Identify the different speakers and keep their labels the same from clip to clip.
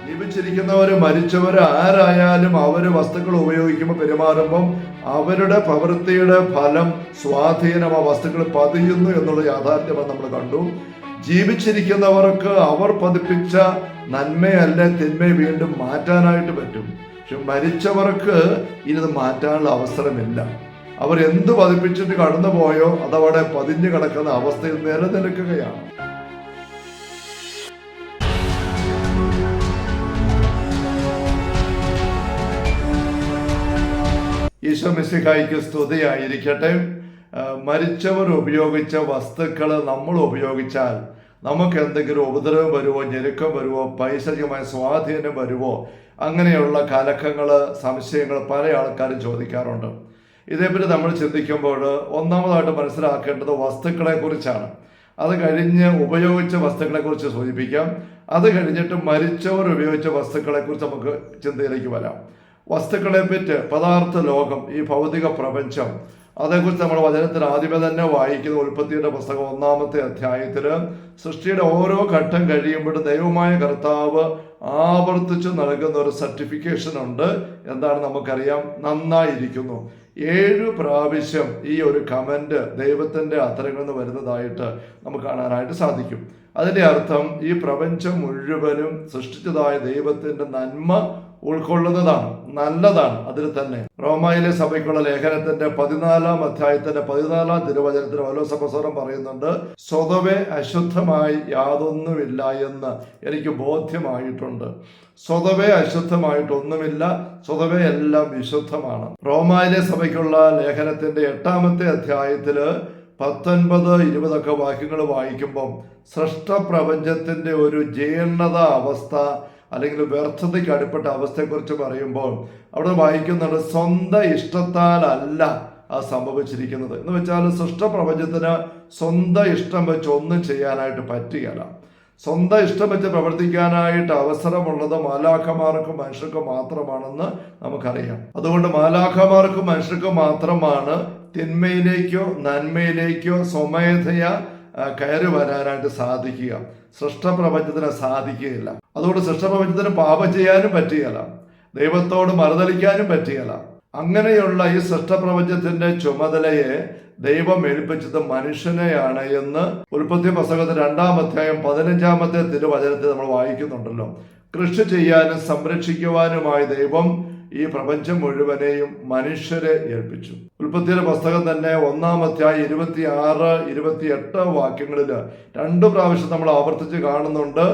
Speaker 1: ജീവിച്ചിരിക്കുന്നവര് മരിച്ചവര് ആരായാലും അവര് വസ്തുക്കൾ ഉപയോഗിക്കുമ്പോൾ പെരുമാറുമ്പം അവരുടെ പ്രവൃത്തിയുടെ ഫലം സ്വാധീനം ആ വസ്തുക്കൾ പതിയുന്നു എന്നുള്ള യാഥാർത്ഥ്യം നമ്മൾ കണ്ടു. ജീവിച്ചിരിക്കുന്നവർക്ക് അവർ പതിപ്പിച്ച നന്മയല്ല തിന്മയെ വീണ്ടും മാറ്റാനായിട്ട് പറ്റും. പക്ഷെ മരിച്ചവർക്ക് ഇത് മാറ്റാനുള്ള അവസരമില്ല. അവർ എന്ത് പതിപ്പിച്ചിട്ട് കടന്നുപോയോ അതവിടെ പതിഞ്ഞു കിടക്കുന്ന അവസ്ഥയിൽ നിലനിൽക്കുകയാണ്. ഈശോ മിശിഹായ്ക്ക് സ്തുതിയായിരിക്കട്ടെ. മരിച്ചവർ ഉപയോഗിച്ച വസ്തുക്കൾ നമ്മൾ ഉപയോഗിച്ചാൽ നമുക്ക് എന്തെങ്കിലും ഉപദ്രവം വരുമോ, ഞെരുക്കം വരുമോ, പൈശാചികമായ സ്വാധീനം വരുമോ, അങ്ങനെയുള്ള കലക്കങ്ങൾ, സംശയങ്ങൾ പല ആൾക്കാരും ചോദിക്കാറുണ്ട്. ഇതേപ്പറ്റി നമ്മൾ ചിന്തിക്കുമ്പോൾ ഒന്നാമതായിട്ട് മനസ്സിലാക്കേണ്ടത് വസ്തുക്കളെ കുറിച്ചാണ്. അത് കഴിഞ്ഞ് ഉപയോഗിച്ച വസ്തുക്കളെ കുറിച്ച് സൂചിപ്പിക്കാം. അത് കഴിഞ്ഞിട്ട് മരിച്ചവർ ഉപയോഗിച്ച വസ്തുക്കളെ കുറിച്ച് നമുക്ക് ചിന്തയിലേക്ക് വരാം. വസ്തുക്കളെ പറ്റി പദാർത്ഥ ലോകം, ഈ ഭൗതിക പ്രപഞ്ചം, അതേക്കുറിച്ച് നമ്മൾ വചനത്തിന് ആദ്യമേ തന്നെ വായിക്കുന്ന ഉൽപ്പത്തിയുടെ പുസ്തകം 1-ാമത്തെ അധ്യായത്തില് സൃഷ്ടിയുടെ ഓരോ ഘട്ടം കഴിയുമ്പോഴും ദൈവമായ കർത്താവ് ആവർത്തിച്ച് നൽകുന്ന ഒരു സർട്ടിഫിക്കേഷൻ ഉണ്ട്. എന്താണ് നമുക്കറിയാം? നന്നായിരിക്കുന്നു. 7 പ്രാവശ്യം ഈ ഒരു കമന്റ് ദൈവത്തിന്റെ അത്തരങ്ങളിൽ നിന്ന് വരുന്നതായിട്ട് നമുക്ക് കാണാനായിട്ട് സാധിക്കും. അതിന്റെ അർത്ഥം ഈ പ്രപഞ്ചം മുഴുവനും സൃഷ്ടിച്ചതായ ദൈവത്തിന്റെ നന്മ ഉൾക്കൊള്ളുന്നതാണ്, നല്ലതാണ്. അതിൽ തന്നെ റോമായിലെ സഭയ്ക്കുള്ള ലേഖനത്തിന്റെ 14-ാം അധ്യായത്തിന്റെ 14-ാം തിരുവചനത്തിൽ പൗലോസ് പറയുന്നുണ്ട്, സ്വതവേ അശുദ്ധമായി യാതൊന്നുമില്ല എന്ന് എനിക്ക് ബോധ്യമായിട്ടുണ്ട്. സ്വതവേ അശുദ്ധമായിട്ടൊന്നുമില്ല, സ്വതവേ എല്ലാം വിശുദ്ധമാണ്. റോമായിലെ സഭയ്ക്കുള്ള ലേഖനത്തിന്റെ 8-ാമത്തെ അധ്യായത്തില് 19-20 വാക്യങ്ങൾ വായിക്കുമ്പം സൃഷ്ടപ്രപഞ്ചത്തിന്റെ ഒരു ജീർണത അവസ്ഥ അല്ലെങ്കിൽ വ്യർത്ഥതയ്ക്ക് അടിപ്പെട്ട അവസ്ഥയെക്കുറിച്ച് പറയുമ്പോൾ അവിടെ വായിക്കുന്നുണ്ട്, സ്വന്തം ഇഷ്ടത്താലല്ല അത് സംഭവിച്ചിരിക്കുന്നത്. എന്ന് വെച്ചാൽ സൃഷ്ടപ്രപഞ്ചത്തിന് സ്വന്തം ഇഷ്ടം വെച്ച് ഒന്നും ചെയ്യാനായിട്ട് പറ്റുകയില്ല. സ്വന്തം ഇഷ്ടം വെച്ച് പ്രവർത്തിക്കാനായിട്ട് അവസരമുള്ളത് മാലാഖമാർക്കും മനുഷ്യർക്കും മാത്രമാണെന്ന് നമുക്കറിയാം. അതുകൊണ്ട് മാലാഖമാർക്കും മനുഷ്യർക്കും മാത്രമാണ് തിന്മയിലേക്കോ നന്മയിലേക്കോ സ്വമേധയാ കയറി വരാനായിട്ട് സാധിക്കുക. സൃഷ്ടപ്രപഞ്ചത്തിന് സാധിക്കുകയില്ല. അതുകൊണ്ട് സൃഷ്ടപ്രപഞ്ചത്തിന് പാപം ചെയ്യാനും പറ്റുകയില്ല, ദൈവത്തോട് മറുതലിക്കാനും പറ്റുകയില്ല. അങ്ങനെയുള്ള ഈ സൃഷ്ടപ്രപഞ്ചത്തിന്റെ ചുമതലയെ ദൈവം ഏൽപ്പിച്ചത് മനുഷ്യനെയാണ് എന്ന് ഉൽപ്പത്തി പുസ്തകത്തിന്റെ 2-ാം അധ്യായം 15-ാമത്തെ തിരുവചനത്തിൽ നമ്മൾ വായിക്കുന്നുണ്ടല്ലോ. കൃഷി ചെയ്യാനും സംരക്ഷിക്കുവാനുമായി ദൈവം ഈ പ്രപഞ്ചം മുഴുവനെയും മനുഷ്യരെ ഏൽപ്പിച്ചു. ഉൽപ്പത്തിയുടെ പുസ്തകം തന്നെ 1-ാം അധ്യായം 26-28 വാക്യങ്ങളിൽ 2 പ്രാവശ്യം നമ്മൾ ആവർത്തിച്ച് കാണുന്നുണ്ട്,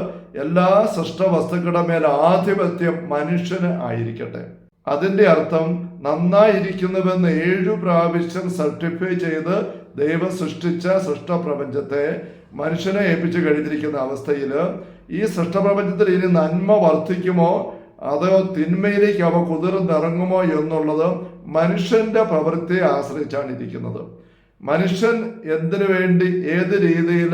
Speaker 1: എല്ലാ സൃഷ്ട വസ്തുക്കളുടെ മേൽ ആധിപത്യം മനുഷ്യന് ആയിരിക്കട്ടെ. അതിന്റെ അർത്ഥം നന്നായിരിക്കുന്നുവെന്ന് 7 പ്രാവശ്യം സർട്ടിഫൈ ചെയ്ത് ദൈവം സൃഷ്ടിച്ച സൃഷ്ടപ്രപഞ്ചത്തെ മനുഷ്യനെ ഏൽപ്പിച്ച് കഴിഞ്ഞിരിക്കുന്ന അവസ്ഥയിൽ ഈ സൃഷ്ടപ്രപഞ്ചത്തിൽ ഇനി നന്മ വർദ്ധിക്കുമോ അതോ തിന്മയിലേക്ക് അവ കുതിർന്നിറങ്ങുമോ എന്നുള്ളത് മനുഷ്യന്റെ പ്രവൃത്തിയെ ആശ്രയിച്ചാണ് ഇരിക്കുന്നത്. മനുഷ്യൻ എന്തിനു വേണ്ടി ഏത് രീതിയിൽ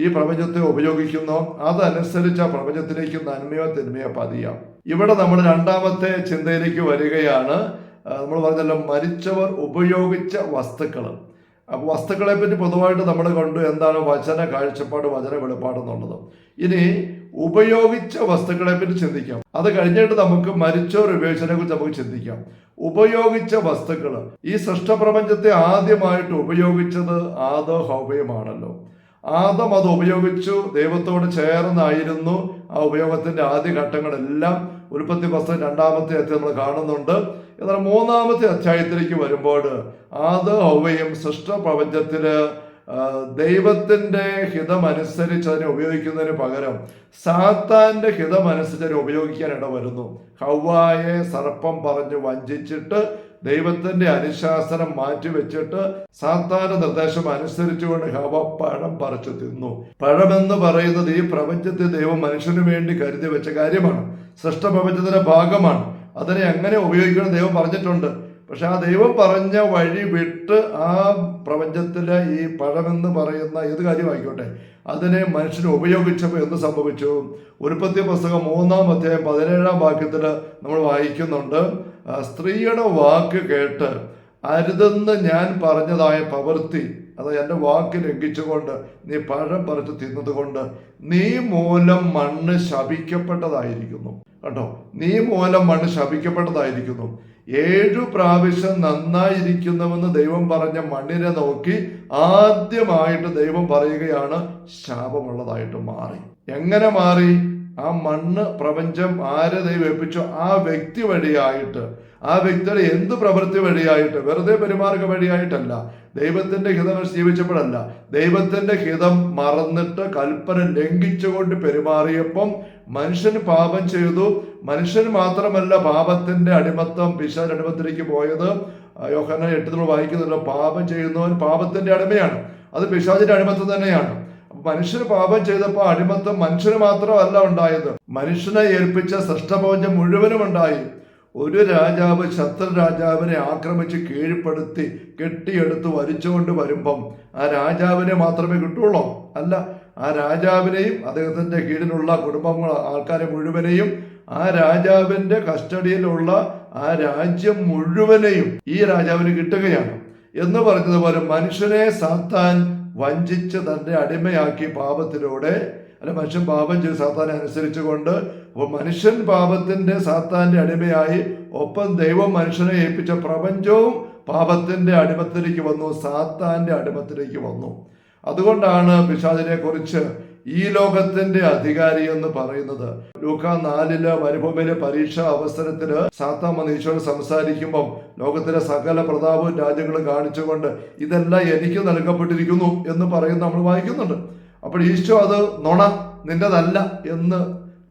Speaker 1: ഈ പ്രപഞ്ചത്തെ ഉപയോഗിക്കുന്നോ അതനുസരിച്ച് ആ പ്രപഞ്ചത്തിലേക്ക് നന്മയോ തിന്മയോ പതിയാം. ഇവിടെ നമ്മൾ 2-ാമത്തെ ചിന്തയിലേക്ക് വരികയാണ്. നമ്മൾ പറഞ്ഞല്ലോ മരിച്ചവർ ഉപയോഗിച്ച വസ്തുക്കൾ. അപ്പോൾ വസ്തുക്കളെ പറ്റി പൊതുവായിട്ട് നമ്മൾ കണ്ടു എന്താണ് വചന കാഴ്ചപ്പാട്, വചന വെളിപ്പാട് എന്നുള്ളത്. ഇനി ഉപയോഗിച്ച വസ്തുക്കളെ പറ്റി ചിന്തിക്കാം. അത് കഴിഞ്ഞിട്ട് നമുക്ക് മരിച്ചവർ ഉപയോഗിച്ചതിനെ കുറിച്ച് നമുക്ക് ചിന്തിക്കാം. ഉപയോഗിച്ച വസ്തുക്കൾ, ഈ സൃഷ്ടപ്രപഞ്ചത്തെ ആദ്യമായിട്ട് ഉപയോഗിച്ചത് ആദം ഹവ്വയുമാണല്ലോ. ആദം അത് ഉപയോഗിച്ചു, ദൈവത്തോട് ചേർന്നായിരുന്നു ആ ഉപയോഗത്തിന്റെ ആദ്യ ഘട്ടങ്ങളെല്ലാം. ഉൽപ്പത്തി പുസ്തകം 2-ാമത്തെ അധ്യായം നമ്മൾ കാണുന്നുണ്ട്. എന്നാൽ 3-ാമത്തെ അധ്യായത്തിലേക്ക് വരുമ്പോൾ ആദം ഹവ്വയും സൃഷ്ടപ്രപഞ്ചത്തില് ദൈവത്തിന്റെ ഹിതമനുസരിച്ച് അതിനെ ഉപയോഗിക്കുന്നതിന് പകരം സാത്താന്റെ ഹിതമനുസരിച്ച് അതിനെ ഉപയോഗിക്കാൻ ഇടവരുന്നു. ഹവ്വായെ സർപ്പം പറഞ്ഞു വഞ്ചിച്ചിട്ട് ദൈവത്തിന്റെ അനുശാസനം മാറ്റിവെച്ചിട്ട് സാത്താന്റെ നിർദ്ദേശം അനുസരിച്ചുകൊണ്ട് ഹവ്വ പഴം പറിച്ചു തിന്നു. പഴമെന്ന് പറയുന്നത് ഈ പ്രപഞ്ചത്തെ ദൈവം മനുഷ്യന് വേണ്ടി കരുതി വെച്ച കാര്യമാണ്, സൃഷ്ടപ്രപഞ്ചത്തിന്റെ ഭാഗമാണ്. അതിനെ എങ്ങനെ ഉപയോഗിക്കണം ദൈവം പറഞ്ഞിട്ടുണ്ട്. പക്ഷെ ആ ദൈവം പറഞ്ഞ വഴി വിട്ട് ആ പ്രപഞ്ചത്തിലെ ഈ പഴമെന്ന് പറയുന്ന ഏത് കാര്യമായിക്കോട്ടെ അതിനെ മനുഷ്യന് ഉപയോഗിച്ചപ്പോൾ എന്ത് സംഭവിച്ചു? ഉൽപ്പത്തി പുസ്തകം 3-ാം അധ്യായം 17-ാം വാക്യത്തിൽ നമ്മൾ വായിക്കുന്നുണ്ട്, സ്ത്രീയുടെ വാക്ക് കേട്ട് അരുതെന്ന് ഞാൻ പറഞ്ഞതായ പ്രവൃത്തി അത് എൻ്റെ വാക്ക് ലംഘിച്ചുകൊണ്ട് നീ പഴം പറിച്ച് തിന്നതുകൊണ്ട് നീ മൂലം മണ്ണ് ശപിക്കപ്പെട്ടതായിരിക്കുന്നു. കേട്ടോ, നീ മൂലം മണ്ണ് ശപിക്കപ്പെട്ടതായിരിക്കുന്നു. 7 പ്രാവശ്യം നന്നായിരിക്കുന്നുവെന്ന് ദൈവം പറഞ്ഞ മണ്ണിനെ നോക്കി ആദ്യമായിട്ട് ദൈവം പറയുകയാണ് ശാപമുള്ളതായിട്ട് മാറി. എങ്ങനെ മാറി? ആ മണ്ണ് പ്രപഞ്ചം ആരെ ദൈവം ഏൽപ്പിച്ചോ ആ വ്യക്തി വഴിയായിട്ട്, ആ വ്യക്തിയുടെ എന്ത് പ്രവൃത്തി വഴിയായിട്ട്, വെറുതെ പെരുമാറുക വഴിയായിട്ടല്ല, ദൈവത്തിന്റെ ഹിതം ജീവിച്ചപ്പോഴല്ല, ദൈവത്തിന്റെ ഹിതം മറന്നിട്ട് കൽപ്പന ലംഘിച്ചുകൊണ്ട് പെരുമാറിയപ്പം മനുഷ്യന് പാപം ചെയ്തു. മനുഷ്യന് മാത്രമല്ല പാപത്തിന്റെ അടിമത്തം, പിശാചിന്റെ അടിമത്തിലേക്ക് പോയത്. യോഹന്നാൻ 8 വായിക്കുന്നുണ്ട്, പാപം ചെയ്യുന്നവൻ പാപത്തിന്റെ അടിമയാണ്. അത് പിശാചിന്റെ അടിമത്തം തന്നെയാണ്. മനുഷ്യന് പാപം ചെയ്തപ്പോൾ അടിമത്തം മനുഷ്യന് മാത്രമല്ല ഉണ്ടായത്, മനുഷ്യനെ ഏൽപ്പിച്ച സൃഷ്ടപ്രപഞ്ചം മുഴുവനും ഉണ്ടായി. ഒരു രാജാവ് ശത്രു രാജാവിനെ ആക്രമിച്ച് കീഴ്പ്പെടുത്തി കെട്ടിയെടുത്ത് വലിച്ചുകൊണ്ട് വരുമ്പം ആ രാജാവിനെ മാത്രമേ കിട്ടുള്ളൂ? അല്ല, ആ രാജാവിനെയും അദ്ദേഹത്തിന്റെ കീഴിലുള്ള കുടുംബങ്ങൾ ആൾക്കാരെ മുഴുവനെയും, ആ രാജാവിന്റെ കസ്റ്റഡിയിലുള്ള ആ രാജ്യം മുഴുവനെയും ഈ രാജാവിന് കിട്ടുകയാണ്. എന്ന് പറഞ്ഞതുപോലെ മനുഷ്യനെ സാത്താൻ വഞ്ചിച്ച് തന്റെ അടിമയാക്കി പാപത്തിലൂടെ. അല്ല, മനുഷ്യൻ പാപം ചെയ്ത് സാത്താനെ അനുസരിച്ചുകൊണ്ട്, അപ്പോൾ മനുഷ്യൻ പാപത്തിന്റെ സാത്താന്റെ അടിമയായി. ഒപ്പം ദൈവം മനുഷ്യനെ ഏൽപ്പിച്ച പ്രപഞ്ചവും പാപത്തിന്റെ അടിമത്തിലേക്ക് വന്നു, സാത്താന്റെ അടിമത്തിലേക്ക് വന്നു. അതുകൊണ്ടാണ് പിശാചിനെ കുറിച്ച് ഈ ലോകത്തിന്റെ അധികാരി എന്ന് പറയുന്നത്. ലൂക്കാ 4 മരുഭൂമിയിലെ പരീക്ഷാ അവസരത്തില് സാത്താൻ വന്ന് ഈശോയോട് സംസാരിക്കുമ്പം ലോകത്തിലെ സകല പ്രതാപവും രാജ്യങ്ങളും കാണിച്ചുകൊണ്ട് ഇതെല്ലാം എനിക്ക് നൽകപ്പെട്ടിരിക്കുന്നു എന്ന് പറയുന്ന നമ്മൾ വായിക്കുന്നുണ്ട്. അപ്പോൾ ഈശോ അത് നുണ, നിന്റേതല്ല എന്ന്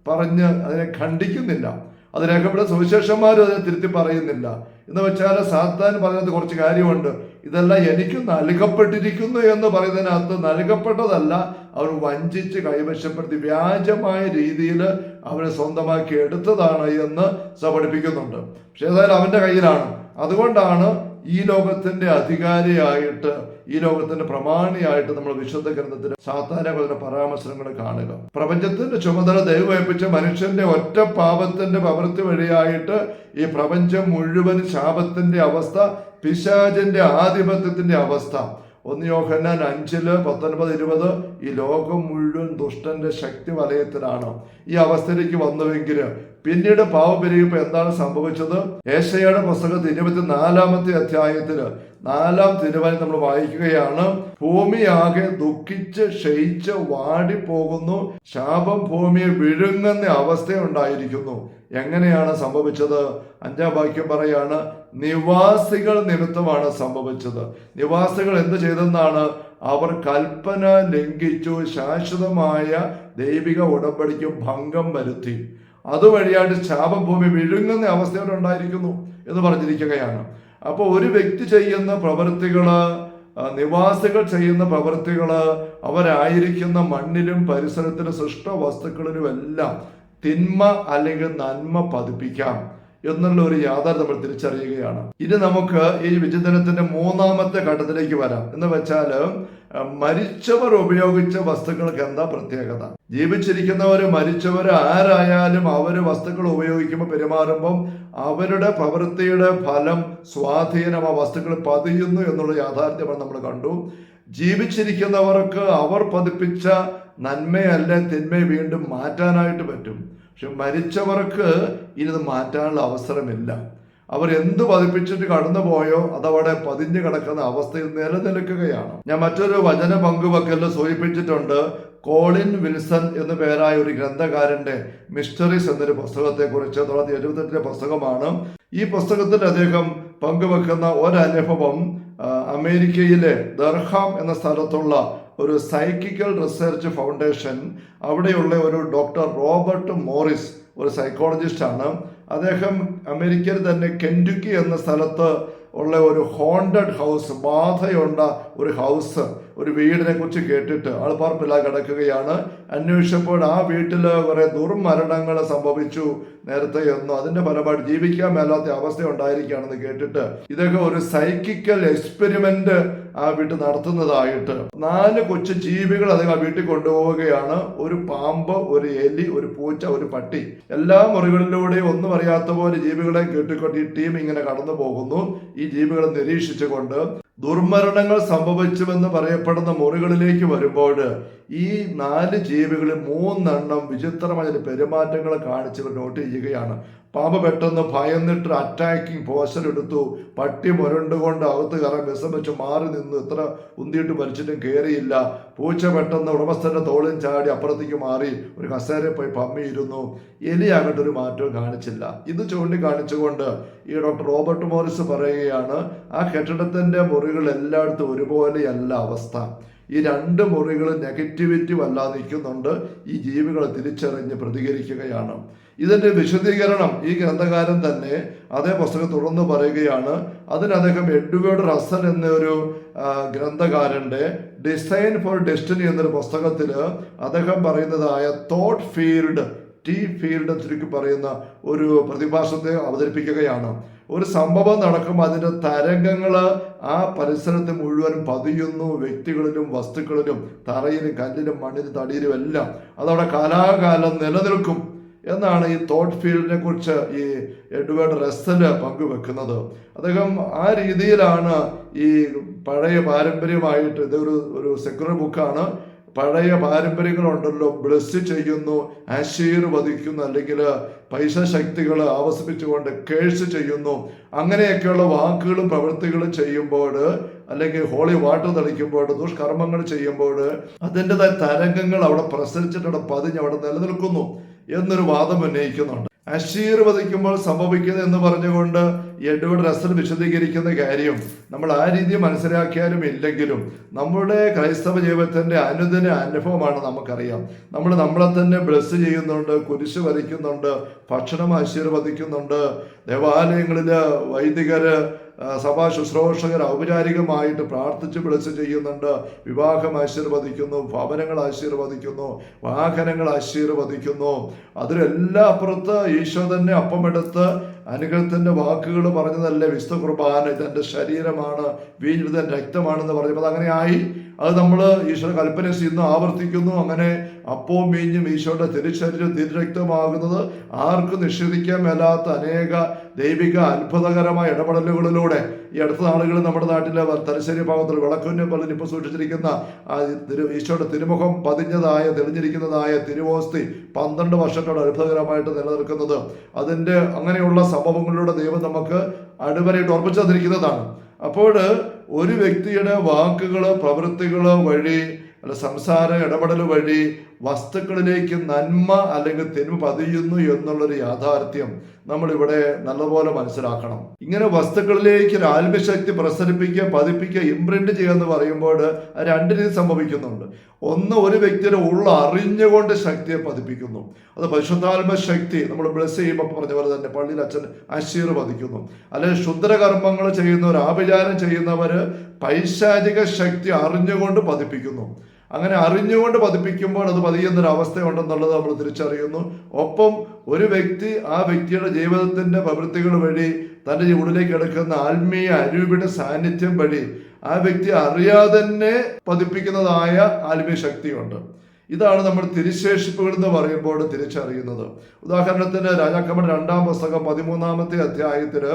Speaker 1: പറഞ്ഞ് അതിനെ ഖണ്ഡിക്കുന്നില്ല. അത് രേഖപ്പെടുന്ന സുവിശേഷന്മാരും അതിനെ തിരുത്തി പറയുന്നില്ല. എന്ന് വെച്ചാൽ സാത്താൻ പറയുന്നത് കുറച്ച് കാര്യമുണ്ട്. ഇതെല്ലാം എനിക്ക് നൽകപ്പെട്ടിരിക്കുന്നു എന്ന് പറയുന്നതിനകത്ത് നൽകപ്പെട്ടതല്ല, അവർ വഞ്ചിച്ച് കൈവശപ്പെടുത്തി വ്യാജമായ രീതിയിൽ അവനെ സ്വന്തമാക്കി എടുത്തതാണ് എന്ന് പഠിപ്പിക്കുന്നുണ്ട്. പക്ഷെ ഏതായാലും അവന്റെ കയ്യിലാണ്. അതുകൊണ്ടാണ് ഈ ലോകത്തിന്റെ അധികാരിയായിട്ട്, ഈ ലോകത്തിന്റെ പ്രമാണിയായിട്ട് നമ്മൾ വിശുദ്ധ ഗ്രന്ഥത്തിൽ സാത്താനെ കുറിച്ചുള്ള പരാമർശങ്ങൾ കാണുക. പ്രപഞ്ചത്തിന്റെ ചുമതല ദൈവം ഏൽപ്പിച്ച മനുഷ്യന്റെ ഒറ്റ പാപത്തിന്റെ പ്രവൃത്തി വഴിയായിട്ട് ഈ പ്രപഞ്ചം മുഴുവൻ ശാപത്തിന്റെ അവസ്ഥ, പിശാചിന്റെ ആധിപത്യത്തിന്റെ അവസ്ഥ. 1 യോഹന്നാൻ 5:19-20 ഈ ലോകം മുഴുവൻ ദുഷ്ടന്റെ ശക്തി വലയത്തിലാണ്. ഈ അവസ്ഥയിലേക്ക് വന്നുവെങ്കിൽ പിന്നീട് പാപം പെരുകിയപ്പോൾ എന്താണ് സംഭവിച്ചത്? ഏശയ്യായുടെ പുസ്തകത്തിൽ 24-ാമത്തെ അധ്യായത്തില് 4-ാം തിരുവചനം നമ്മൾ വായിക്കുകയാണ്. ഭൂമിയാകെ ദുഃഖിച്ച് ക്ഷയിച്ച് വാടിപ്പോകുന്നു, ശാപം ഭൂമിയെ വിഴുങ്ങുന്ന അവസ്ഥയുണ്ടായിരിക്കുന്നു. എങ്ങനെയാണ് സംഭവിച്ചത്? 5-ാം വാക്യം പറയാണ്, നിവാസികൾ നിമിത്തമാണ് സംഭവിച്ചത്. നിവാസികൾ എന്ത് ചെയ്തെന്നാണ്? അവർ കൽപ്പന ലംഘിച്ചു, ശാശ്വതമായ ദൈവിക ഉടമ്പടിക്ക് ഭംഗം വരുത്തി. അതുവഴിയായിട്ട് ശാപം ഭൂമി വിഴുങ്ങുന്ന അവസ്ഥയോടുണ്ടായിരിക്കുന്നു എന്ന് പറഞ്ഞിരിക്കുകയാണ്. അപ്പോൾ ഒരു വ്യക്തി ചെയ്യുന്ന പ്രവൃത്തികള്, നിവാസികൾ ചെയ്യുന്ന പ്രവൃത്തികള്, അവരായിരിക്കുന്ന മണ്ണിലും പരിസരത്തിലും സൃഷ്ട വസ്തുക്കളിലും എല്ലാം തിന്മ അല്ലെങ്കിൽ നന്മ പതിപ്പിക്കാം എന്നുള്ള ഒരു യാഥാർത്ഥ്യം നമ്മൾ തിരിച്ചറിയുകയാണ്. ഇനി നമുക്ക് ഈ വിചിന്തനത്തിന്റെ 3-ാമത്തെ ഘട്ടത്തിലേക്ക് വരാം. എന്ന് വെച്ചാല് മരിച്ചവർ ഉപയോഗിച്ച വസ്തുക്കൾക്ക് എന്താ പ്രത്യേകത? ജീവിച്ചിരിക്കുന്നവര് മരിച്ചവര് ആരായാലും അവര് വസ്തുക്കൾ ഉപയോഗിക്കുമ്പോൾ, പെരുമാറുമ്പം അവരുടെ പ്രവൃത്തിയുടെ ഫലം, സ്വാധീനം ആ വസ്തുക്കൾ പതിയുന്നു എന്നുള്ള യാഥാർത്ഥ്യമാണ് നമ്മൾ കണ്ടു. ജീവിച്ചിരിക്കുന്നവർക്ക് അവർ പതിപ്പിച്ച നന്മയല്ല തിന്മയെ വീണ്ടും മാറ്റാനായിട്ട് പറ്റും. പക്ഷെ മരിച്ചവർക്ക് ഇനിത് മാറ്റാനുള്ള അവസരമില്ല. അവർ എന്ത് പതിപ്പിച്ചിട്ട് കടന്നു പോയോ അതവിടെ പതിഞ്ഞു കിടക്കുന്ന അവസ്ഥയിൽ നിലനിൽക്കുകയാണ്. ഞാൻ മറ്റൊരു വചന പങ്കുവെക്കലിൽ സൂചിപ്പിച്ചിട്ടുണ്ട്. കോളിൻ വിൽസൺ എന്നു പേരായ ഒരു ഗ്രന്ഥകാരന്റെ മിസ്റ്ററീസ് എന്നൊരു പുസ്തകത്തെ കുറിച്ച് 1978 പുസ്തകമാണ്. ഈ പുസ്തകത്തിൽ അദ്ദേഹം പങ്കുവെക്കുന്ന ഒരനുഭവം അമേരിക്കയിലെ ദർഹാം എന്ന സ്ഥലത്തുള്ള ഒരു സൈക്കിക്കൽ റിസർച്ച് ഫൗണ്ടേഷൻ, അവിടെയുള്ള ഒരു ഡോക്ടർ റോബർട്ട് മോറിസ്, ഒരു സൈക്കോളജിസ്റ്റ് ആണ്. അദ്ദേഹം അമേരിക്കയിൽ തന്നെ കെൻറ്റുക്കി എന്ന സ്ഥലത്ത് ഉള്ള ഒരു ഹോണ്ടഡ് ഹൗസ്, ബാധയുണ്ട ഒരു ഹൗസ്, ഒരു വീടിനെ കുറിച്ച് കേട്ടിട്ട് ആൾ പാർപ്പില്ലാതെ കിടക്കുകയാണ്. അന്വേഷിച്ചപ്പോൾ ആ വീട്ടിൽ കുറെ ദുർമരണങ്ങൾ സംഭവിച്ചു നേരത്തെ എന്നും അതിന്റെ ഫലമായിട്ട് ജീവിക്കാൻ മേലാത്ത അവസ്ഥ ഉണ്ടായിരിക്കുകയാണെന്ന് കേട്ടിട്ട് ഇതൊക്കെ ഒരു സൈക്കിക്കൽ എക്സ്പെരിമെന്റ് ആ വീട്ടിൽ നടത്തുന്നതായിട്ട് 4 കൊച്ചു ജീവികൾ അദ്ദേഹം ആ വീട്ടിൽ കൊണ്ടുപോവുകയാണ്. ഒരു പാമ്പ്, ഒരു എലി, ഒരു പൂച്ച, ഒരു പട്ടി. എല്ലാ മുറികളിലൂടെയും ഒന്നും അറിയാത്ത പോലെ ജീവികളെ കേട്ടിക്കൊണ്ട് ഈ ടീം ഇങ്ങനെ കടന്നു പോകുന്നു. ഈ ജീവികളെ നിരീക്ഷിച്ചുകൊണ്ട് ദുർമരണങ്ങൾ സംഭവിച്ചുവെന്ന് പറയപ്പെടുന്ന മുറികളിലേക്ക് വരുമ്പോൾ ഈ 4 ജീവികളിൽ 3 വിചിത്രമായ പെരുമാറ്റങ്ങൾ കാണിച്ചവർ നോട്ട് ചെയ്യുകയാണ്. പാമ്പ് പെട്ടെന്ന് ഭയന്നിട്ട് അറ്റാക്കിങ് പോസ്റ്റർ എടുത്തു. പട്ടി മുരണ്ടുകൊണ്ട് അകത്ത് കയറാൻ വിഷം വെച്ച് മാറി നിന്നു. എത്ര ഉന്തിയിട്ട് വലിച്ചിട്ടും കയറിയില്ല. പൂച്ച പെട്ടെന്ന് ഉടമസ്ഥന്റെ തോളിൽ ചാടി അപ്പുറത്തേക്ക് മാറി ഒരു കസേരയിൽ പോയി പമ്മിയിരുന്നു. എലിയാകട്ടെ ഒരു മാറ്റവും കാണിച്ചില്ല. ഇത് ചൂണ്ടിക്കാണിച്ചുകൊണ്ട് ഈ ഡോക്ടർ റോബർട്ട് മോറിസ് പറയുകയാണ്, ആ കെട്ടിടത്തിന്റെ മുറികൾ എല്ലായിടത്തും ഒരുപോലെയല്ല അവസ്ഥ. ഈ 2 മുറികളും നെഗറ്റിവിറ്റി വല്ലാതെ നിൽക്കുന്നുണ്ട്. ഈ ജീവികളെ തിരിച്ചറിഞ്ഞ് പ്രതികരിക്കുകയാണ്. ഇതിന്റെ വിശദീകരണം ഈ ഗ്രന്ഥകാരൻ തന്നെ അതേ പുസ്തകം തുടർന്ന് പറയുകയാണ്. അതിന് അദ്ദേഹം എഡ്വേർഡ് റസൽ എന്നൊരു ഗ്രന്ഥകാരന്റെ ഡിസൈൻ ഫോർ ഡെസ്റ്റിനി എന്നൊരു പുസ്തകത്തിൽ അദ്ദേഹം പറയുന്നതായ തോട്ട് ഫീൽഡ്, ടി ഫീൽഡ് ചുരുക്കി പറയുന്ന ഒരു പ്രതിഭാസത്തെ അവതരിപ്പിക്കുകയാണ്. ഒരു സംഭവം നടക്കുമ്പോൾ അതിൻ്റെ തരംഗങ്ങൾ ആ പരിസരത്ത് മുഴുവൻ പതിയുന്നു. വ്യക്തികളിലും വസ്തുക്കളിലും തറയിലും കല്ലിലും മണ്ണിലും തടിയിലും എല്ലാം അതവിടെ കാലാകാലം നിലനിൽക്കും എന്നാണ് ഈ തോട്ട് ഫീൽഡിനെ കുറിച്ച് ഈ എഡ്വേർഡ് റസ്സല് പങ്കുവെക്കുന്നത്. അദ്ദേഹം ആ രീതിയിലാണ് ഈ പഴയ പാരമ്പര്യമായിട്ട്, ഇതൊരു സെക്യുലർ ബുക്കാണ്. പഴയ പാരമ്പര്യങ്ങളുണ്ടല്ലോ, ബ്ലെസ് ചെയ്യുന്നു, ആശീർവദിക്കുന്നു, അല്ലെങ്കിൽ പൈസ ശക്തികൾ ആവസിപ്പിച്ചുകൊണ്ട് കേഴ്സ് ചെയ്യുന്നു, അങ്ങനെയൊക്കെയുള്ള വാക്കുകളും പ്രവൃത്തികളും ചെയ്യുമ്പോൾ, അല്ലെങ്കിൽ ഹോളി വാട്ടർ തളിക്കുമ്പോൾ, ദുഷ്കർമ്മങ്ങൾ ചെയ്യുമ്പോൾ അതിൻ്റെതായ തരംഗങ്ങൾ അവിടെ പ്രസരിച്ചിട്ട് അവിടെ പതിഞ്ഞ് അവിടെ നിലനിൽക്കുന്നു എന്നൊരു വാദം ഉന്നയിക്കുന്നുണ്ട്. ആശീർവദിക്കുമ്പോൾ സംഭവിക്കുന്നത് എന്ന് പറഞ്ഞുകൊണ്ട് എഡ്വേർഡ് റസൽ വിശദീകരിക്കുന്ന കാര്യം നമ്മൾ ആ രീതി മനസ്സിലാക്കിയാലും ഇല്ലെങ്കിലും നമ്മുടെ ക്രൈസ്തവ ജീവിതത്തിന്റെ അനുദിന അനുഭവമാണ്. നമുക്കറിയാം, നമ്മൾ നമ്മളെ തന്നെ ബ്ലെസ് ചെയ്യുന്നുണ്ട്, കുരിശ് വരയ്ക്കുന്നുണ്ട്, ഭക്ഷണം ആശീർവദിക്കുന്നുണ്ട്, ദേവാലയങ്ങളില് വൈദികര്, സഭാ ശുശ്രൂഷകർ ഔപചാരികമായിട്ട് പ്രാർത്ഥിച്ച് ബ്ലെസ് ചെയ്യുന്നുണ്ട്, വിവാഹം ആശീർവദിക്കുന്നു, ഭവനങ്ങൾ ആശീർവദിക്കുന്നു, വാഹനങ്ങൾ ആശീർവദിക്കുന്നു. അതിലെല്ലാം അപ്പുറത്ത് ഈശോ തന്നെ അപ്പമെടുത്ത് അനുഗ്രഹത്തിന്റെ വാക്കുകൾ പറഞ്ഞതല്ലേ വിശുദ്ധ കുർബാന, ഇതെന്റെ ശരീരമാണ്, വീഞ്ഞിടുന്ന രക്തമാണെന്ന് പറഞ്ഞപ്പോൾ അങ്ങനെ ആയി. അത് നമ്മൾ ഈശോയുടെ കൽപ്പന ചെയ്യുന്നു, ആവർത്തിക്കുന്നു. അങ്ങനെ അപ്പവും വീഞ്ഞും ഈശോയുടെ തിരുശരീരം തിരുരക്തമാകുന്നത് ആർക്കും നിഷേധിക്കാൻ മേലാത്ത അനേക ദൈവിക അത്ഭുതകരമായ ഇടപെടലുകളിലൂടെ ഈ അടുത്ത നാളുകളിൽ നമ്മുടെ നാട്ടിലെ തലശ്ശേരി ഭാഗത്തിൽ വിളക്കുന്നെ പള്ളിയിൽ ഇപ്പോൾ സൂക്ഷിച്ചിരിക്കുന്ന ഈശോയുടെ തിരുമുഖം പതിഞ്ഞതായ തെളിഞ്ഞിരിക്കുന്നതായ തിരുവോസ്തി 12 വർഷത്തോടെ അത്ഭുതകരമായിട്ട് നിലനിൽക്കുന്നത്, അതിൻ്റെ അങ്ങനെയുള്ള സംഭവങ്ങളിലൂടെ ദൈവം നമുക്ക് അടിവരയിട്ട് ഉറപ്പിച്ചു തന്നിരിക്കുന്നതാണ്. അപ്പോൾ ഒരു വ്യക്തിയുടെ വാക്കുകൾ, പ്രവൃത്തികൾ വഴി അല്ല സംസാര ഇടപെടൽ വഴി വസ്തുക്കളിലേക്ക് നന്മ അല്ലെങ്കിൽ തിന്മ പതിയുന്നു എന്നുള്ളൊരു യാഥാർത്ഥ്യം നമ്മളിവിടെ നല്ലപോലെ മനസ്സിലാക്കണം. ഇങ്ങനെ വസ്തുക്കളിലേക്ക് ഒരു ആത്മശക്തി പ്രസരിപ്പിക്കുക, പതിപ്പിക്കുക, ഇംപ്രിന്റ് ചെയ്യുക എന്ന് പറയുമ്പോൾ 2 രീതി സംഭവിക്കുന്നുണ്ട്. ഒന്ന്, ഒരു വ്യക്തിയുടെ അറിഞ്ഞുകൊണ്ട് ശക്തിയെ പതിപ്പിക്കുന്നു. അത് പരിശുദ്ധാത്മ ശക്തി നമ്മൾ ബ്ലെസ് ചെയ്യുമ്പോൾ പറഞ്ഞ പോലെ തന്നെ പള്ളിയിൽ അച്ഛൻ ആശീർവദിക്കുന്നു. അല്ലെങ്കിൽ ക്ഷുദ്രകർമ്മങ്ങൾ ചെയ്യുന്നവർ, ആഭിചാരം ചെയ്യുന്നവർ പൈശാചിക ശക്തി അറിഞ്ഞുകൊണ്ട് പതിപ്പിക്കുന്നു. അങ്ങനെ അറിഞ്ഞുകൊണ്ട് പതിപ്പിക്കുമ്പോൾ അത് പതിയുന്നൊരവസ്ഥയുണ്ടെന്നുള്ളത് നമ്മൾ തിരിച്ചറിയുന്നു. ഒപ്പം ഒരു വ്യക്തി ആ വ്യക്തിയുടെ ജീവിതത്തിന്റെ പ്രവൃത്തികൾ വഴി തൻ്റെ ഉള്ളിലേക്ക് എടുക്കുന്ന ആത്മീയ അരൂപിയുടെ സാന്നിധ്യം വഴി ആ വ്യക്തി അറിയാതെ തന്നെ പതിപ്പിക്കുന്നതായ ആത്മീയ ശക്തിയുണ്ട്. ഇതാണ് നമ്മൾ തിരുശേഷിപ്പുകൾ എന്ന് പറയുമ്പോൾ തിരിച്ചറിയുന്നത്. ഉദാഹരണത്തിന് രാജാക്കന്മാരുടെ 2-ാം പുസ്തകം 13-ാമത്തെ അധ്യായത്തിൽ